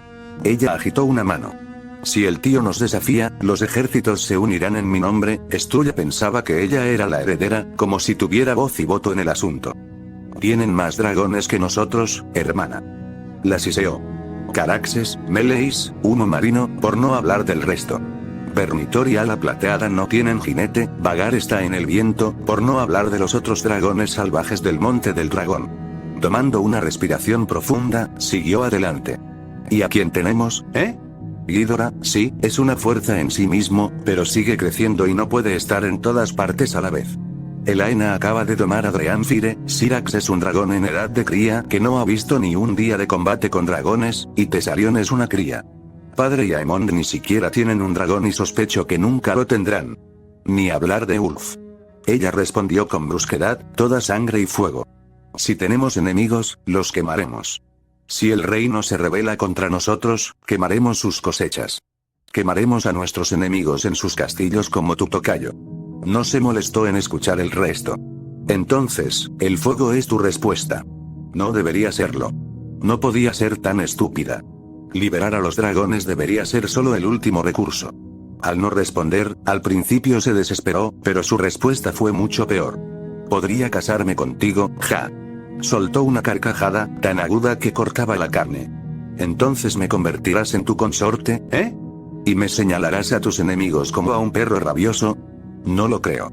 Ella agitó una mano. Si el tío nos desafía, los ejércitos se unirán en mi nombre. Estuya pensaba que ella era la heredera, como si tuviera voz y voto en el asunto. Tienen más dragones que nosotros, hermana. La siseó. Caraxes, Meleis, humo marino, por no hablar del resto. Vermitor y ala plateada no tienen jinete, Vagar está en el viento, por no hablar de los otros dragones salvajes del monte del dragón. Tomando una respiración profunda, siguió adelante. ¿Y a quién tenemos, Ghidorah, sí, es una fuerza en sí mismo, pero sigue creciendo y no puede estar en todas partes a la vez. Elaena acaba de domar a Dreamfire, Syrax es un dragón en edad de cría que no ha visto ni un día de combate con dragones, y Thesarion es una cría. Padre y Aemond ni siquiera tienen un dragón y sospecho que nunca lo tendrán. Ni hablar de Ulf. Ella respondió con brusquedad, toda sangre y fuego. Si tenemos enemigos, los quemaremos. Si el reino se rebela contra nosotros, quemaremos sus cosechas. Quemaremos a nuestros enemigos en sus castillos como tu tocayo. No se molestó en escuchar el resto. Entonces, el fuego es tu respuesta. No debería serlo. No podía ser tan estúpida. Liberar a los dragones debería ser solo el último recurso. Al no responder, al principio se desesperó, pero su respuesta fue mucho peor. ¿Podría casarme contigo, ja? Soltó una carcajada, tan aguda que cortaba la carne. ¿Entonces me convertirás en tu consorte, ¿Y me señalarás a tus enemigos como a un perro rabioso? No lo creo.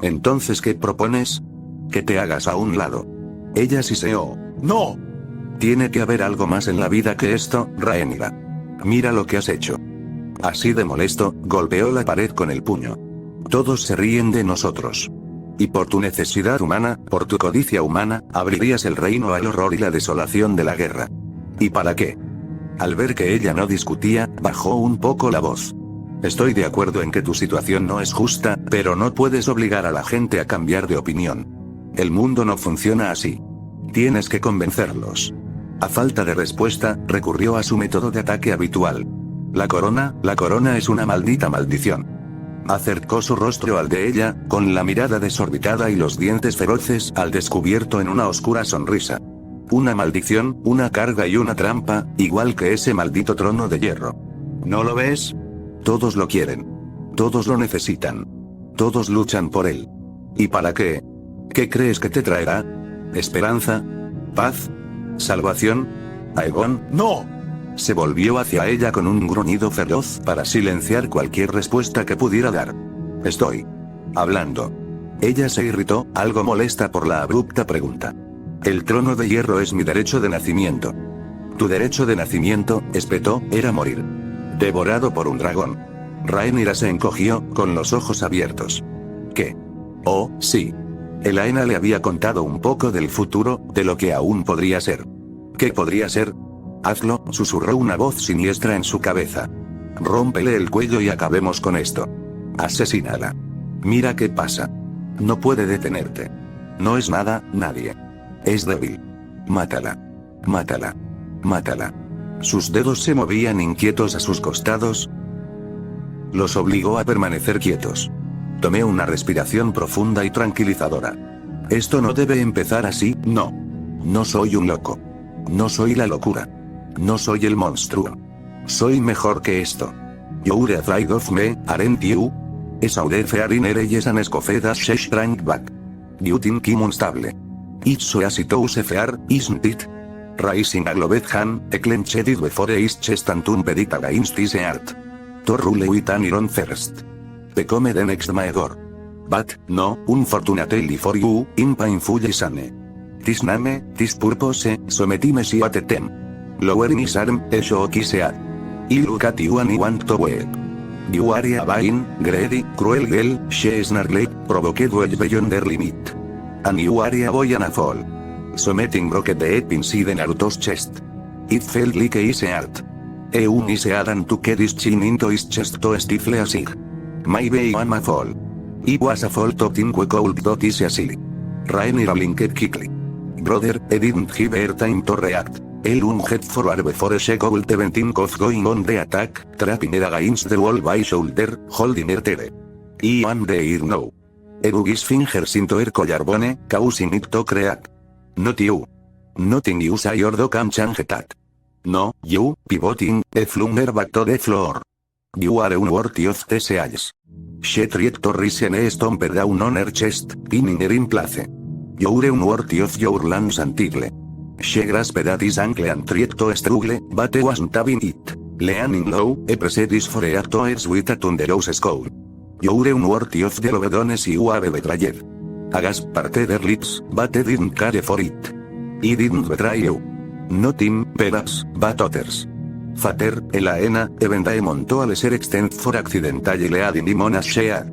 Entonces, ¿qué propones? Que te hagas a un lado. Ella siseó. ¡No! Tiene que haber algo más en la vida que esto, Rhaenyra. Mira lo que has hecho. Así de molesto, golpeó la pared con el puño. Todos se ríen de nosotros. Y por tu necesidad humana, por tu codicia humana, abrirías el reino al horror y la desolación de la guerra. ¿Y para qué? Al ver que ella no discutía, bajó un poco la voz. Estoy de acuerdo en que tu situación no es justa, pero no puedes obligar a la gente a cambiar de opinión. El mundo no funciona así. Tienes que convencerlos. A falta de respuesta, recurrió a su método de ataque habitual. La corona es una maldita maldición. Acercó su rostro al de ella, con la mirada desorbitada y los dientes feroces al descubierto en una oscura sonrisa. Una maldición, una carga y una trampa, igual que ese maldito trono de hierro. ¿No lo ves? Todos lo quieren. Todos lo necesitan. Todos luchan por él. ¿Y para qué? ¿Qué crees que te traerá? ¿Esperanza? ¿Paz? ¿Salvación? ¿Aegon? ¡No! Se volvió hacia ella con un gruñido feroz para silenciar cualquier respuesta que pudiera dar. Estoy hablando. Ella se irritó, algo molesta por la abrupta pregunta. El trono de hierro es mi derecho de nacimiento. Tu derecho de nacimiento, espetó, era morir. Devorado por un dragón. Rhaenyra se encogió, con los ojos abiertos. ¿Qué? Oh, sí. Elaena le había contado un poco del futuro, de lo que aún podría ser. ¿Qué podría ser? Hazlo, susurró una voz siniestra en su cabeza. Rómpele el cuello y acabemos con esto. Asesínala. Mira qué pasa. No puede detenerte. No es nada, nadie. Es débil. Mátala. Mátala. Mátala. Sus dedos se movían inquietos a sus costados. Los obligó a permanecer quietos. Tomé una respiración profunda y tranquilizadora. Esto no debe empezar así, no. No soy un loco. No soy la locura. No soy el monstruo. Soy mejor que esto. You're afraid of me, aren't you? Es auder fearing ereyesan escofedas shesh drank back. You think I'm unstable. It's so easy to fear, isn't it? Rising a globed hand, a clenched before his chest and tumbed against his heart. To rule with an iron first. Become the next Maegor. But, no, unfortunately for you, in painful sane. This name, this purpose, sometime si at them. Lowering his arm, Shoki said. I look at you and I want to weep. You are a vain, greedy, cruel girl, she snarled, provoked well beyond their limit. And you are a boy and a fool. Something broke the pins in Naruto's chest. It felt like easy art. Eun is and to carry his chin into his chest to stifle a sig. Maybe I am a fool. It was a fault to think we could do this easily. Rainier blinked quickly. Brother, I didn't have her time to react. Elun head forward before she could even think of going on the attack, trapping her against the wall by shoulder, holding her terre. I am the ear now. Drug his fingers into her collarbone, causing it to crack. Not you. Nothing you say or do can change that. No, you, pivoting, flung her back to the floor. You are unworthy of these eyes. She tried to rise and stomped down on her chest, pinning her in place. You are unworthy of your lands and title. She grasped at his ankle and tried to struggle, but he wasn't having it. Leaning low, he pressed his forehead to her sweet thunderous skull. You are unworthy of the lovedones you have betrayed. A gasp parted her lips, but he didn't care for it. He didn't betray you. Not him, perhaps, but others. Father, Elaena, even they montó al ser extent for accidentally leading him on as she had.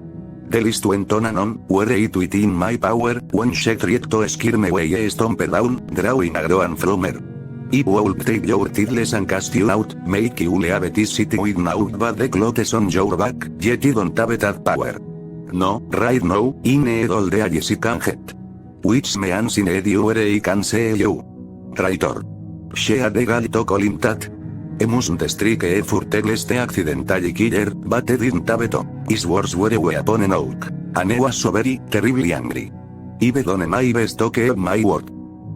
The list went on and on, were it within my power, when she tried to scare me away I stomped down, drawing a groan from her. If would take your titles and cast you out, make you leave this city with now but the clothes on your back, yet you don't have that power. No, right now, I need all the eyes I can get. Which means I need you where I can see you. Traitor. She had the gall to call him that. I mustn't strike a furtheless the accidentally killer, but I didn't have to. His words were away upon an oak. And I was so very, terribly angry. I've done my best to keep my word.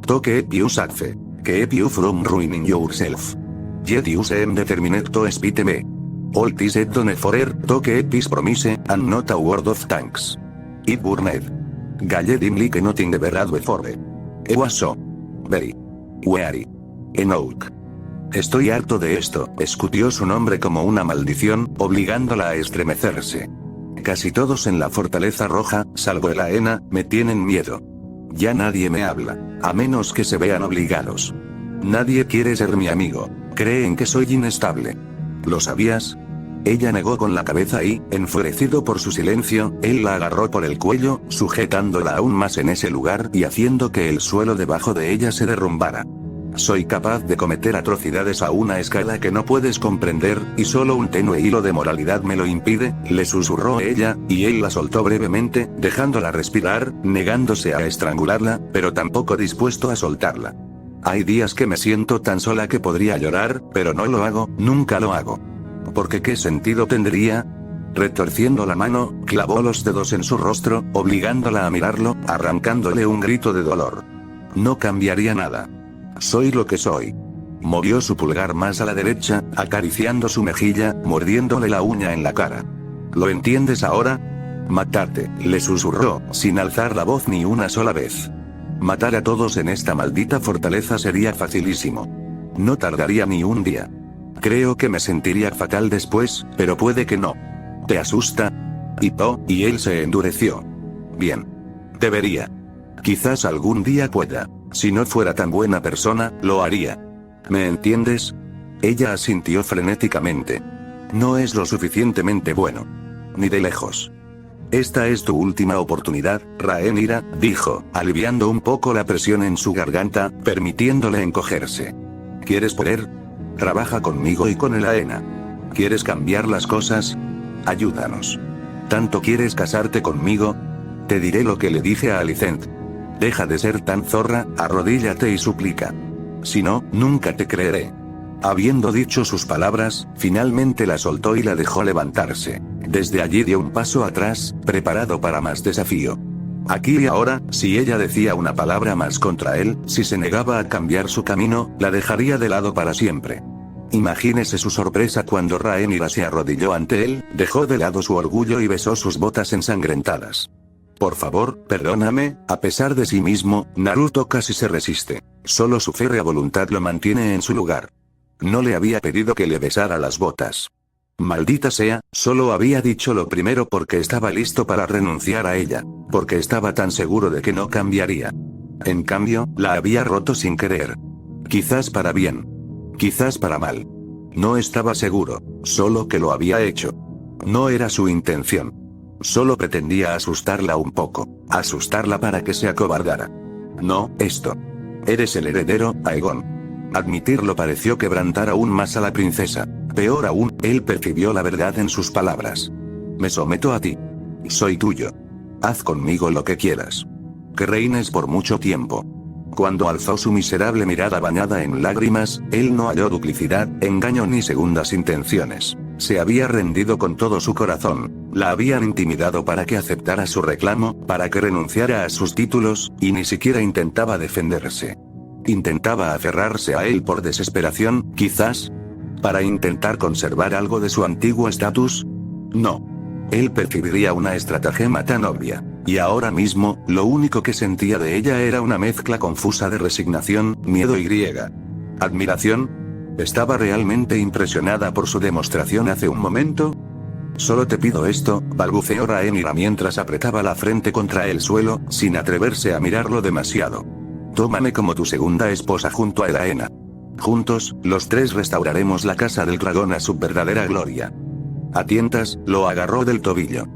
To keep you safe. Keep you from ruining yourself. Yet you seem determined to spite me. All this is done for her, to keep his promise, and not a word of thanks. It burned. Galled him like nothing ever had before. I was so very weary. En oak. Estoy harto de esto, escutió su nombre como una maldición, obligándola a estremecerse. Casi todos en la fortaleza roja, salvo Elaena, me tienen miedo. Ya nadie me habla, a menos que se vean obligados. Nadie quiere ser mi amigo, creen que soy inestable. ¿Lo sabías? Ella negó con la cabeza y, enfurecido por su silencio, él la agarró por el cuello, sujetándola aún más en ese lugar y haciendo que el suelo debajo de ella se derrumbara. Soy capaz de cometer atrocidades a una escala que no puedes comprender, y solo un tenue hilo de moralidad me lo impide, le susurró ella, y él la soltó brevemente, dejándola respirar, negándose a estrangularla, pero tampoco dispuesto a soltarla. Hay días que me siento tan sola que podría llorar, pero no lo hago, nunca lo hago. Porque ¿qué sentido tendría? Retorciendo la mano, clavó los dedos en su rostro, obligándola a mirarlo, arrancándole un grito de dolor. No cambiaría nada. Soy lo que soy. Movió su pulgar más a la derecha, acariciando su mejilla, mordiéndole la uña en la cara. ¿Lo entiendes ahora? Matarte, le susurró, sin alzar la voz ni una sola vez. Matar a todos en esta maldita fortaleza sería facilísimo. No tardaría ni un día. Creo que me sentiría fatal después, pero puede que no. ¿Te asusta? Y él se endureció. Bien. Debería. Quizás algún día pueda. Si no fuera tan buena persona, lo haría. ¿Me entiendes? Ella asintió frenéticamente. No es lo suficientemente bueno. Ni de lejos. Esta es tu última oportunidad, Rhaenyra, dijo, aliviando un poco la presión en su garganta, permitiéndole encogerse. ¿Quieres poder? Trabaja conmigo y con Elaena. ¿Quieres cambiar las cosas? Ayúdanos. ¿Tanto quieres casarte conmigo? Te diré lo que le dije a Alicent. Deja de ser tan zorra, arrodíllate y suplica. Si no, nunca te creeré. Habiendo dicho sus palabras, finalmente la soltó y la dejó levantarse. Desde allí dio un paso atrás, preparado para más desafío. Aquí y ahora, si ella decía una palabra más contra él, si se negaba a cambiar su camino, la dejaría de lado para siempre. Imagínese su sorpresa cuando Rhaenyra se arrodilló ante él, dejó de lado su orgullo y besó sus botas ensangrentadas. Por favor, perdóname, a pesar de sí mismo, Naruto casi se resiste. Solo su férrea voluntad lo mantiene en su lugar. No le había pedido que le besara las botas. Maldita sea, solo había dicho lo primero porque estaba listo para renunciar a ella, porque estaba tan seguro de que no cambiaría. En cambio, la había roto sin querer. Quizás para bien. Quizás para mal. No estaba seguro, solo que lo había hecho. No era su intención. Solo pretendía asustarla un poco, asustarla para que se acobardara. No, esto. Eres el heredero, Aegon. Admitirlo pareció quebrantar aún más a la princesa. Peor aún, él percibió la verdad en sus palabras. Me someto a ti. Soy tuyo. Haz conmigo lo que quieras. Que reines por mucho tiempo. Cuando alzó su miserable mirada bañada en lágrimas, él no halló duplicidad, engaño ni segundas intenciones. Se había rendido con todo su corazón, la habían intimidado para que aceptara su reclamo, para que renunciara a sus títulos, y ni siquiera intentaba defenderse. Intentaba aferrarse a él por desesperación, quizás, para intentar conservar algo de su antiguo estatus. No. Él percibiría una estratagema tan obvia. Y ahora mismo, lo único que sentía de ella era una mezcla confusa de resignación, miedo y admiración. ¿Estaba realmente impresionada por su demostración hace un momento? Solo te pido esto, balbuceó Rhaenyra mientras apretaba la frente contra el suelo, sin atreverse a mirarlo demasiado. Tómame como tu segunda esposa junto a Elaena. Juntos, los tres restauraremos la casa del dragón a su verdadera gloria. A tientas, lo agarró del tobillo.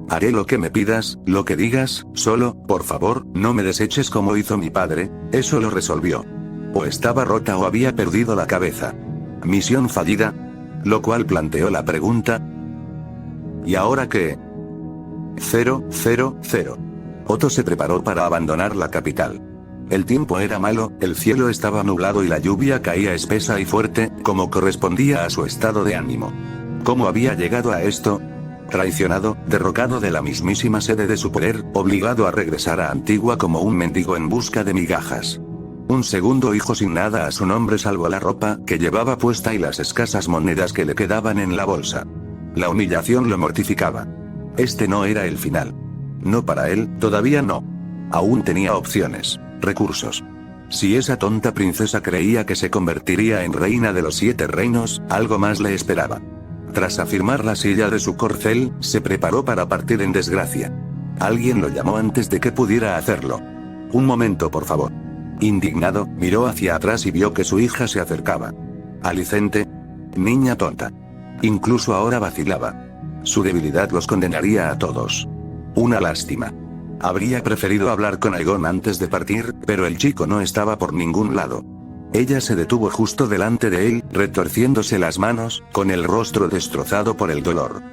Haré lo que me pidas, lo que digas, solo, por favor, no me deseches como hizo mi padre. Eso lo resolvió. O estaba rota o había perdido la cabeza. Misión fallida. Lo cual planteó la pregunta. ¿Y ahora qué? 000. Otto se preparó para abandonar la capital. El tiempo era malo, el cielo estaba nublado y la lluvia caía espesa y fuerte, como correspondía a su estado de ánimo. ¿Cómo había llegado a esto? Traicionado, derrocado de la mismísima sede de su poder, obligado a regresar a Antigua como un mendigo en busca de migajas. Un segundo hijo sin nada a su nombre salvo la ropa que llevaba puesta y las escasas monedas que le quedaban en la bolsa. La humillación lo mortificaba. Este no era el final. No para él, todavía no. Aún tenía opciones, recursos. Si esa tonta princesa creía que se convertiría en reina de los 7 reinos, algo más le esperaba. Tras afirmar la silla de su corcel, se preparó para partir en desgracia. Alguien lo llamó antes de que pudiera hacerlo. Un momento, por favor. Indignado, miró hacia atrás y vio que su hija se acercaba. Alicente. Niña tonta. Incluso ahora vacilaba. Su debilidad los condenaría a todos. Una lástima. Habría preferido hablar con Aegon antes de partir, pero el chico no estaba por ningún lado. Ella se detuvo justo delante de él, retorciéndose las manos, con el rostro destrozado por el dolor.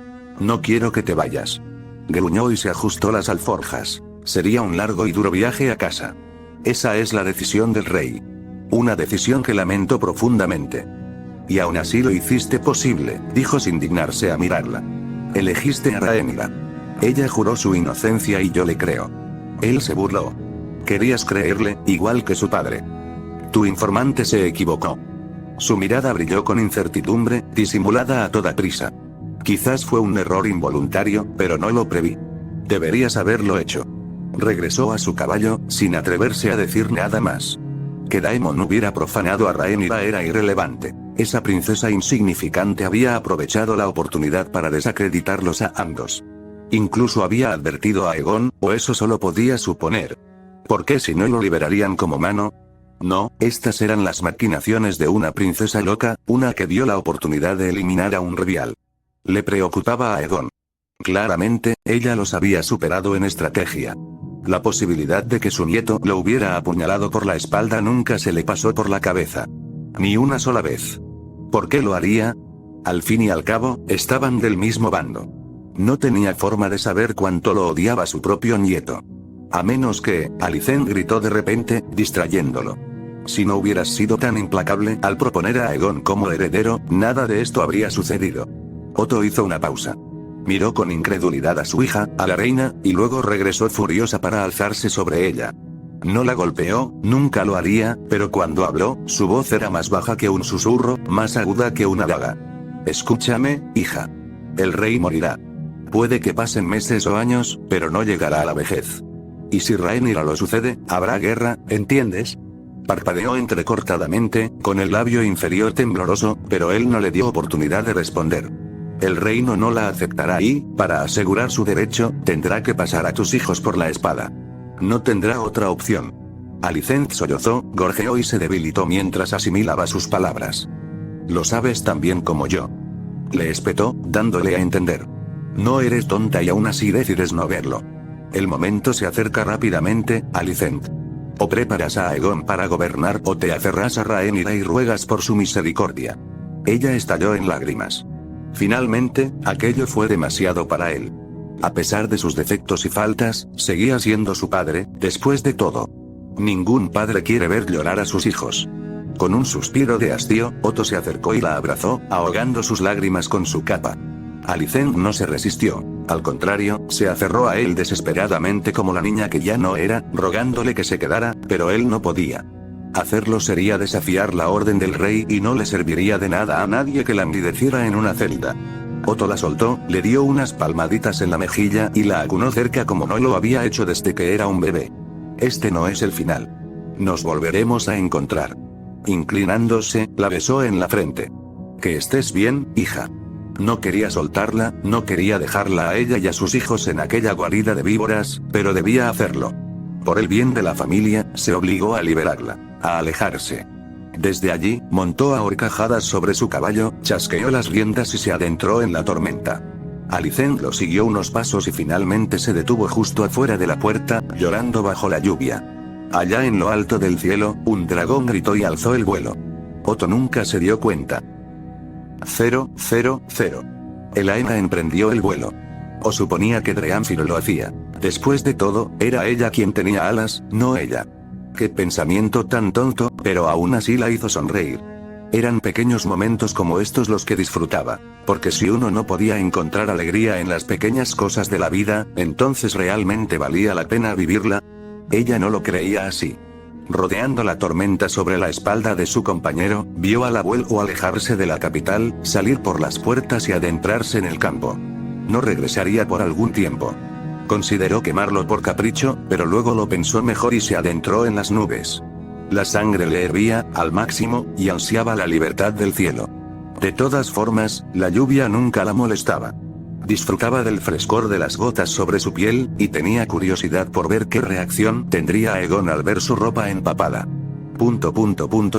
No quiero que te vayas. Gruñó y se ajustó las alforjas. Sería un largo y duro viaje a casa. Esa es la decisión del rey. Una decisión que lamento profundamente. Y aún así lo hiciste posible, dijo sin dignarse a mirarla. Elegiste a Rhaenyra. Ella juró su inocencia y yo le creo. Él se burló. Querías creerle, igual que su padre. Tu informante se equivocó. Su mirada brilló con incertidumbre, disimulada a toda prisa. Quizás fue un error involuntario, pero no lo preví. Deberías haberlo hecho. Regresó a su caballo, sin atreverse a decir nada más. Que Daemon hubiera profanado a Rhaenyra era irrelevante. Esa princesa insignificante había aprovechado la oportunidad para desacreditarlos a ambos. Incluso había advertido a Aegon, o eso solo podía suponer. ¿Por qué si no lo liberarían como mano? No, estas eran las maquinaciones de una princesa loca, una que vio la oportunidad de eliminar a un rival. Le preocupaba a Aegon. Claramente, ella los había superado en estrategia. La posibilidad de que su nieto lo hubiera apuñalado por la espalda nunca se le pasó por la cabeza. Ni una sola vez. ¿Por qué lo haría? Al fin y al cabo, estaban del mismo bando. No tenía forma de saber cuánto lo odiaba su propio nieto. A menos que, Alicent gritó de repente, distrayéndolo. Si no hubieras sido tan implacable al proponer a Aegon como heredero, nada de esto habría sucedido. Otto hizo una pausa. Miró con incredulidad a su hija, a la reina, y luego regresó furiosa para alzarse sobre ella. No la golpeó, nunca lo haría, pero cuando habló, su voz era más baja que un susurro, más aguda que una daga. Escúchame, hija. El rey morirá. Puede que pasen meses o años, pero no llegará a la vejez. Y si Rhaenyra lo sucede, habrá guerra, ¿entiendes? Parpadeó entrecortadamente, con el labio inferior tembloroso, pero él no le dio oportunidad de responder. El reino no la aceptará y, para asegurar su derecho, tendrá que pasar a tus hijos por la espada. No tendrá otra opción. Alicent sollozó, gorjeó y se debilitó mientras asimilaba sus palabras. Lo sabes tan bien como yo. Le espetó, dándole a entender. No eres tonta y aún así decides no verlo. El momento se acerca rápidamente, Alicent. O preparas a Aegon para gobernar o te aferras a Rhaenyra y ruegas por su misericordia. Ella estalló en lágrimas. Finalmente, aquello fue demasiado para él. A pesar de sus defectos y faltas, seguía siendo su padre, después de todo. Ningún padre quiere ver llorar a sus hijos. Con un suspiro de hastío, Otto se acercó y la abrazó, ahogando sus lágrimas con su capa. Alicent no se resistió. Al contrario, se aferró a él desesperadamente como la niña que ya no era, rogándole que se quedara, pero él no podía. Hacerlo sería desafiar la orden del rey y no le serviría de nada a nadie que la envideciera en una celda. Otto la soltó, le dio unas palmaditas en la mejilla y la acunó cerca como no lo había hecho desde que era un bebé. Este no es el final. Nos volveremos a encontrar. Inclinándose, la besó en la frente. Que estés bien, hija. No quería soltarla, no quería dejarla a ella y a sus hijos en aquella guarida de víboras, pero debía hacerlo. Por el bien de la familia, se obligó a liberarla, a alejarse. Desde allí, montó a horcajadas sobre su caballo, chasqueó las riendas y se adentró en la tormenta. Alicent lo siguió unos pasos y finalmente se detuvo justo afuera de la puerta, llorando bajo la lluvia. Allá en lo alto del cielo, un dragón gritó y alzó el vuelo. Otto nunca se dio cuenta. 000. Elaena emprendió el vuelo. O suponía que Dreamfyr lo hacía. Después de todo, era ella quien tenía alas, no ella. Qué pensamiento tan tonto, pero aún así la hizo sonreír. Eran pequeños momentos como estos los que disfrutaba, porque si uno no podía encontrar alegría en las pequeñas cosas de la vida, entonces realmente valía la pena vivirla. Ella no lo creía así. Rodeando la tormenta sobre la espalda de su compañero, vio al abuelo alejarse de la capital, salir por las puertas y adentrarse en el campo. No regresaría por algún tiempo. Consideró quemarlo por capricho, pero luego lo pensó mejor y se adentró en las nubes. La sangre le hervía, al máximo, y ansiaba la libertad del cielo. De todas formas, la lluvia nunca la molestaba. Disfrutaba del frescor de las gotas sobre su piel, y tenía curiosidad por ver qué reacción tendría Aegon al ver su ropa empapada.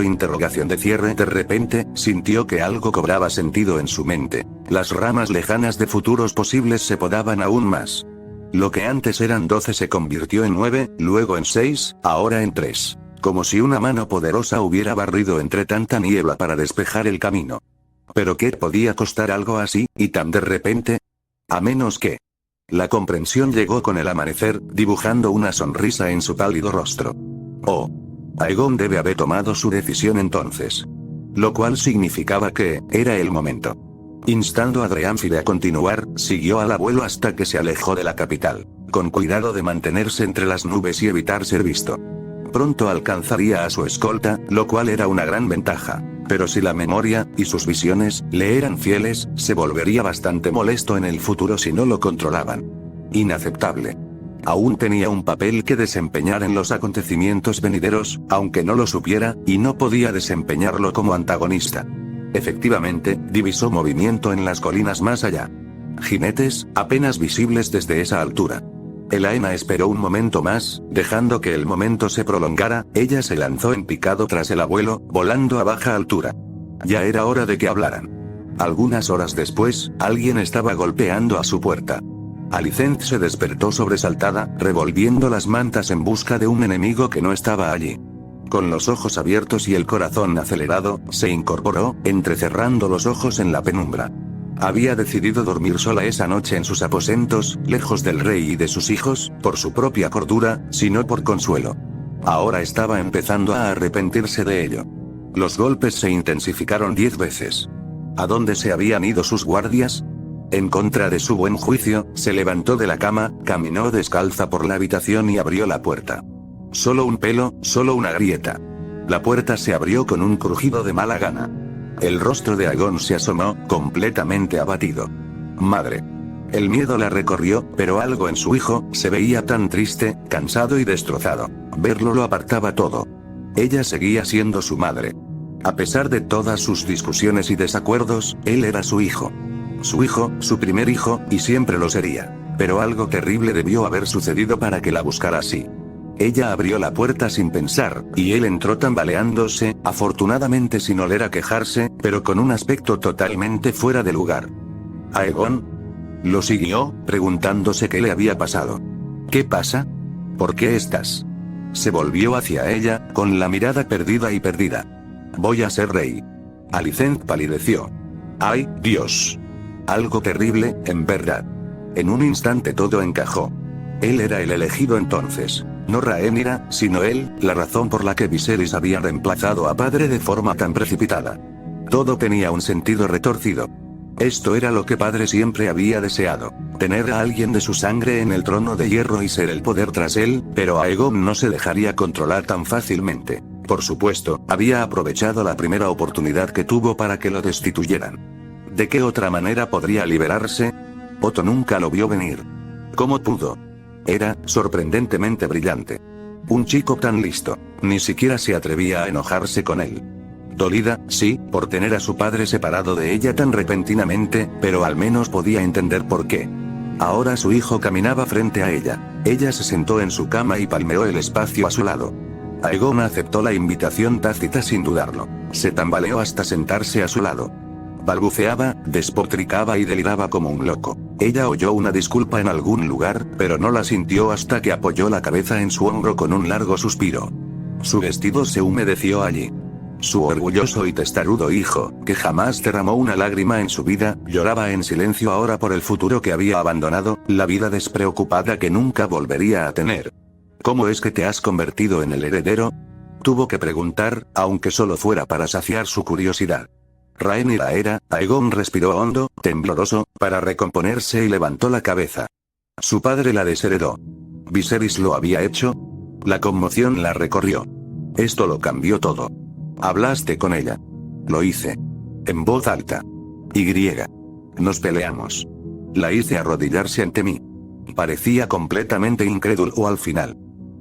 Interrogación de cierre. De repente, sintió que algo cobraba sentido en su mente. Las ramas lejanas de futuros posibles se podaban aún más. Lo que antes eran 12 se convirtió en 9, luego en 6, ahora en 3. Como si una mano poderosa hubiera barrido entre tanta niebla para despejar el camino. ¿Pero qué podía costar algo así, y tan de repente? A menos que... La comprensión llegó con el amanecer, dibujando una sonrisa en su pálido rostro. Oh. Aegon debe haber tomado su decisión entonces. Lo cual significaba que, era el momento. Instando a Dreamfyr a continuar, siguió al abuelo hasta que se alejó de la capital, con cuidado de mantenerse entre las nubes y evitar ser visto. Pronto alcanzaría a su escolta, lo cual era una gran ventaja. Pero si la memoria, y sus visiones, le eran fieles, se volvería bastante molesto en el futuro si no lo controlaban. Inaceptable. Aún tenía un papel que desempeñar en los acontecimientos venideros, aunque no lo supiera, y no podía desempeñarlo como antagonista. Efectivamente, divisó movimiento en las colinas más allá. Jinetes, apenas visibles desde esa altura. Elaena esperó un momento más, dejando que el momento se prolongara, ella se lanzó en picado tras el abuelo, volando a baja altura. Ya era hora de que hablaran. Algunas horas después, alguien estaba golpeando a su puerta. Alicent se despertó sobresaltada, revolviendo las mantas en busca de un enemigo que no estaba allí. Con los ojos abiertos y el corazón acelerado, se incorporó, entrecerrando los ojos en la penumbra. Había decidido dormir sola esa noche en sus aposentos, lejos del rey y de sus hijos, por su propia cordura, sino por consuelo. Ahora estaba empezando a arrepentirse de ello. Los golpes se intensificaron 10 veces. ¿A dónde se habían ido sus guardias? En contra de su buen juicio, se levantó de la cama, caminó descalza por la habitación y abrió la puerta. Solo un pelo, solo una grieta. La puerta se abrió con un crujido de mala gana. El rostro de Aegon se asomó, completamente abatido. Madre. El miedo la recorrió, pero algo en su hijo, se veía tan triste, cansado y destrozado. Verlo lo apartaba todo. Ella seguía siendo su madre. A pesar de todas sus discusiones y desacuerdos, él era su hijo. Su hijo, su primer hijo, y siempre lo sería. Pero algo terrible debió haber sucedido para que la buscara así. Ella abrió la puerta sin pensar, y él entró tambaleándose, afortunadamente sin oler a quejarse, pero con un aspecto totalmente fuera de lugar. ¿Aegon? Lo siguió, preguntándose qué le había pasado. ¿Qué pasa? ¿Por qué estás? Se volvió hacia ella, con la mirada perdida y perdida. Voy a ser rey. Alicent palideció. ¡Ay, Dios! Algo terrible, en verdad. En un instante todo encajó. Él era el elegido entonces. No Rhaenyra, sino él, la razón por la que Viserys había reemplazado a padre de forma tan precipitada. Todo tenía un sentido retorcido. Esto era lo que padre siempre había deseado. Tener a alguien de su sangre en el trono de hierro y ser el poder tras él, pero Aegon no se dejaría controlar tan fácilmente. Por supuesto, había aprovechado la primera oportunidad que tuvo para que lo destituyeran. ¿De qué otra manera podría liberarse? Otto nunca lo vio venir. ¿Cómo pudo? Era, sorprendentemente brillante. Un chico tan listo. Ni siquiera se atrevía a enojarse con él. Dolida, sí, por tener a su padre separado de ella tan repentinamente, pero al menos podía entender por qué. Ahora su hijo caminaba frente a ella. Ella se sentó en su cama y palmeó el espacio a su lado. Aegon aceptó la invitación tácita sin dudarlo. Se tambaleó hasta sentarse a su lado. Balbuceaba, despotricaba y deliraba como un loco. Ella oyó una disculpa en algún lugar, pero no la sintió hasta que apoyó la cabeza en su hombro con un largo suspiro. Su vestido se humedeció allí. Su orgulloso y testarudo hijo, que jamás derramó una lágrima en su vida, lloraba en silencio ahora por el futuro que había abandonado, la vida despreocupada que nunca volvería a tener. ¿Cómo es que te has convertido en el heredero? Tuvo que preguntar, aunque solo fuera para saciar su curiosidad. Rhaenyra era. Aegon respiró hondo, tembloroso, para recomponerse y levantó la cabeza. Su padre la desheredó. ¿Viserys lo había hecho? La conmoción la recorrió. Esto lo cambió todo. Hablaste con ella. Lo hice. En voz alta. Y. Nos peleamos. La hice arrodillarse ante mí. Parecía completamente incrédulo al final.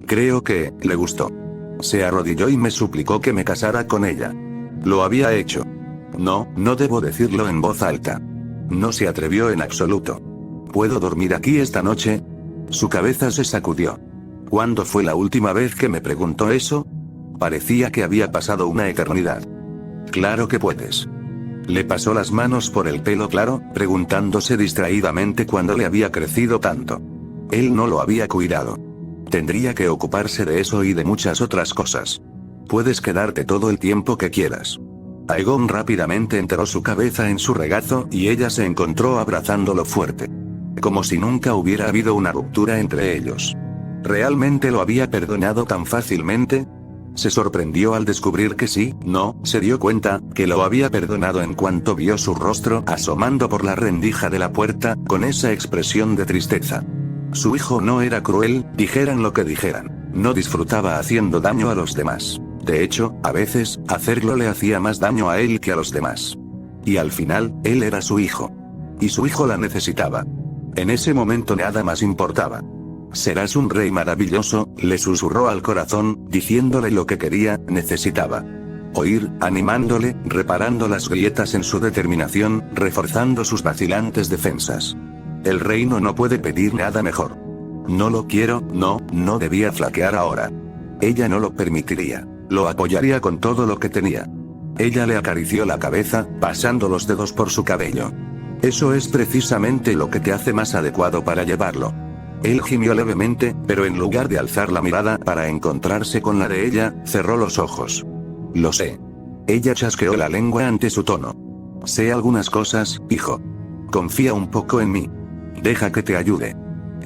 Creo que le gustó. Se arrodilló y me suplicó que me casara con ella. Lo había hecho. No, no debo decirlo en voz alta. No se atrevió en absoluto. ¿Puedo dormir aquí esta noche? Su cabeza se sacudió. ¿Cuándo fue la última vez que me preguntó eso? Parecía que había pasado una eternidad. Claro que puedes. Le pasó las manos por el pelo claro, preguntándose distraídamente cuándo le había crecido tanto. Él no lo había cuidado. Tendría que ocuparse de eso y de muchas otras cosas. Puedes quedarte todo el tiempo que quieras. Aegon rápidamente enterró su cabeza en su regazo y ella se encontró abrazándolo fuerte. Como si nunca hubiera habido una ruptura entre ellos. ¿Realmente lo había perdonado tan fácilmente? Se sorprendió al descubrir que sí, no, se dio cuenta, que lo había perdonado en cuanto vio su rostro asomando por la rendija de la puerta, con esa expresión de tristeza. Su hijo no era cruel, dijeran lo que dijeran. No disfrutaba haciendo daño a los demás. De hecho, a veces, hacerlo le hacía más daño a él que a los demás. Y al final, él era su hijo. Y su hijo la necesitaba. En ese momento nada más importaba. Serás un rey maravilloso, le susurró al corazón, diciéndole lo que quería, necesitaba. Oír, animándole, reparando las grietas en su determinación, reforzando sus vacilantes defensas. El reino no puede pedir nada mejor. No lo quiero, no debía flaquear ahora. Ella no lo permitiría. Lo apoyaría con todo lo que tenía. Ella le acarició la cabeza, pasando los dedos por su cabello. Eso es precisamente lo que te hace más adecuado para llevarlo. Él gimió levemente, pero en lugar de alzar la mirada para encontrarse con la de ella, cerró los ojos. Lo sé. Ella chasqueó la lengua ante su tono. Sé algunas cosas, hijo. Confía un poco en mí. Deja que te ayude.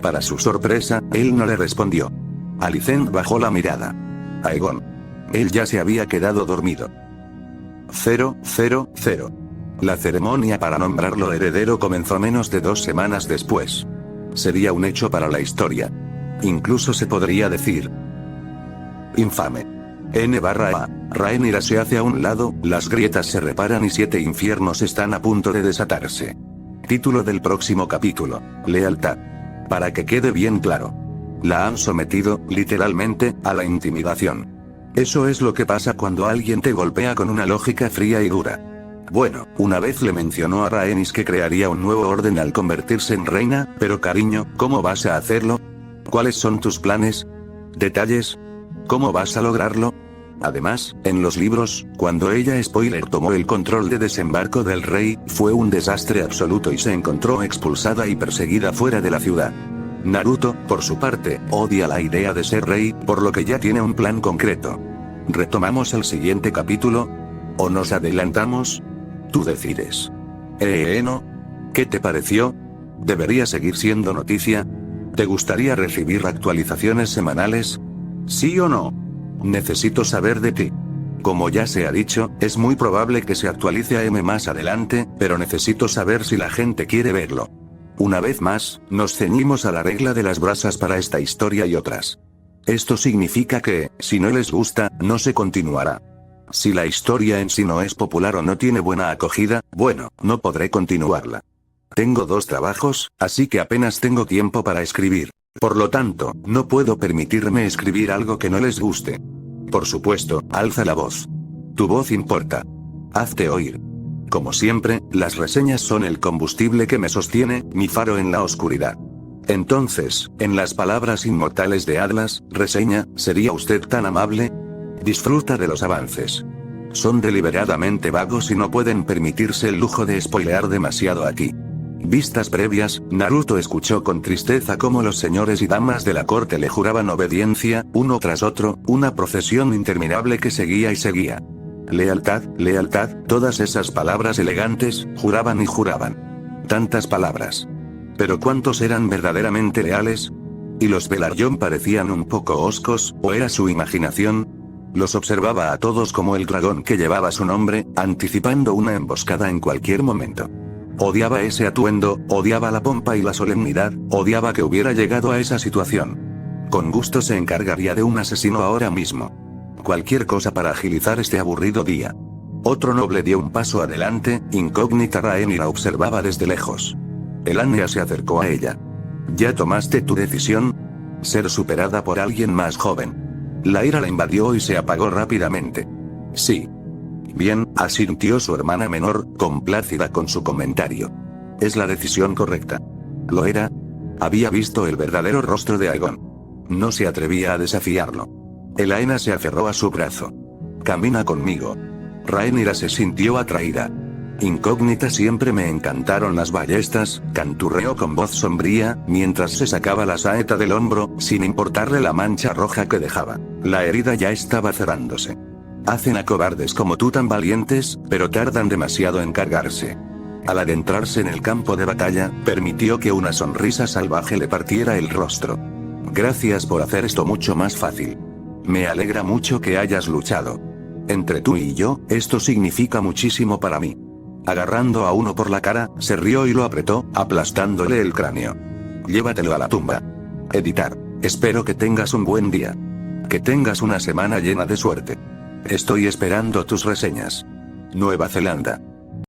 Para su sorpresa, él no le respondió. Alicent bajó la mirada. Aegon. Él ya se había quedado dormido. 000. La ceremonia para nombrarlo heredero comenzó menos de 2 semanas después. Sería un hecho para la historia. Incluso se podría decir. Infame. N/A. Rhaenyra se hace a un lado, las grietas se reparan y 7 infiernos están a punto de desatarse. Título del próximo capítulo. Lealtad. Para que quede bien claro. La han sometido, literalmente, a la intimidación. Eso es lo que pasa cuando alguien te golpea con una lógica fría y dura. Bueno, una vez le mencionó a Rhaenys que crearía un nuevo orden al convertirse en reina, pero cariño, ¿cómo vas a hacerlo? ¿Cuáles son tus planes? ¿Detalles? ¿Cómo vas a lograrlo? Además, en los libros, cuando ella spoiler tomó el control de Desembarco del Rey, fue un desastre absoluto y se encontró expulsada y perseguida fuera de la ciudad. Naruto, por su parte, odia la idea de ser rey, por lo que ya tiene un plan concreto. ¿Retomamos el siguiente capítulo? ¿O nos adelantamos? Tú decides. ¿No? ¿Qué te pareció? ¿Debería seguir siendo noticia? ¿Te gustaría recibir actualizaciones semanales? ¿Sí o no? Necesito saber de ti. Como ya se ha dicho, es muy probable que se actualice a M más adelante, pero necesito saber si la gente quiere verlo. Una vez más, nos ceñimos a la regla de las brasas para esta historia y otras. Esto significa que, si no les gusta, no se continuará. Si la historia en sí no es popular o no tiene buena acogida, bueno, no podré continuarla. Tengo 2 trabajos, así que apenas tengo tiempo para escribir. Por lo tanto, no puedo permitirme escribir algo que no les guste. Por supuesto, alza la voz. Tu voz importa. Hazte oír. Como siempre, las reseñas son el combustible que me sostiene, mi faro en la oscuridad. Entonces, en las palabras inmortales de Atlas, reseña, ¿sería usted tan amable? Disfruta de los avances. Son deliberadamente vagos y no pueden permitirse el lujo de spoilear demasiado aquí. Vistas previas, Naruto escuchó con tristeza cómo los señores y damas de la corte le juraban obediencia, uno tras otro, una procesión interminable que seguía y seguía. Lealtad, lealtad, todas esas palabras elegantes, juraban y juraban. Tantas palabras. Pero ¿cuántos eran verdaderamente leales? ¿Y los Velaryon parecían un poco hoscos, o era su imaginación? Los observaba a todos como el dragón que llevaba su nombre, anticipando una emboscada en cualquier momento. Odiaba ese atuendo, odiaba la pompa y la solemnidad, odiaba que hubiera llegado a esa situación. Con gusto se encargaría de un asesino ahora mismo. Cualquier cosa para agilizar este aburrido día. Otro noble dio un paso adelante, incógnita Raen y la observaba desde lejos. El Anya se acercó a ella. ¿Ya tomaste tu decisión? Ser superada por alguien más joven. La ira la invadió y se apagó rápidamente. Sí. Bien, asintió su hermana menor, complácida con su comentario. Es la decisión correcta. ¿Lo era? Había visto el verdadero rostro de Aegon. No se atrevía a desafiarlo. Elaena se aferró a su brazo. Camina conmigo. Rhaenyra se sintió atraída. Incógnita siempre me encantaron las ballestas, canturreó con voz sombría, mientras se sacaba la saeta del hombro, sin importarle la mancha roja que dejaba. La herida ya estaba cerrándose. Hacen a cobardes como tú tan valientes, pero tardan demasiado en cargarse. Al adentrarse en el campo de batalla, permitió que una sonrisa salvaje le partiera el rostro. Gracias por hacer esto mucho más fácil. Me alegra mucho que hayas luchado. Entre tú y yo, esto significa muchísimo para mí. Agarrando a uno por la cara, se rió y lo apretó, aplastándole el cráneo. Llévatelo a la tumba. Editar. Espero que tengas un buen día. Que tengas una semana llena de suerte. Estoy esperando tus reseñas. Nueva Zelanda.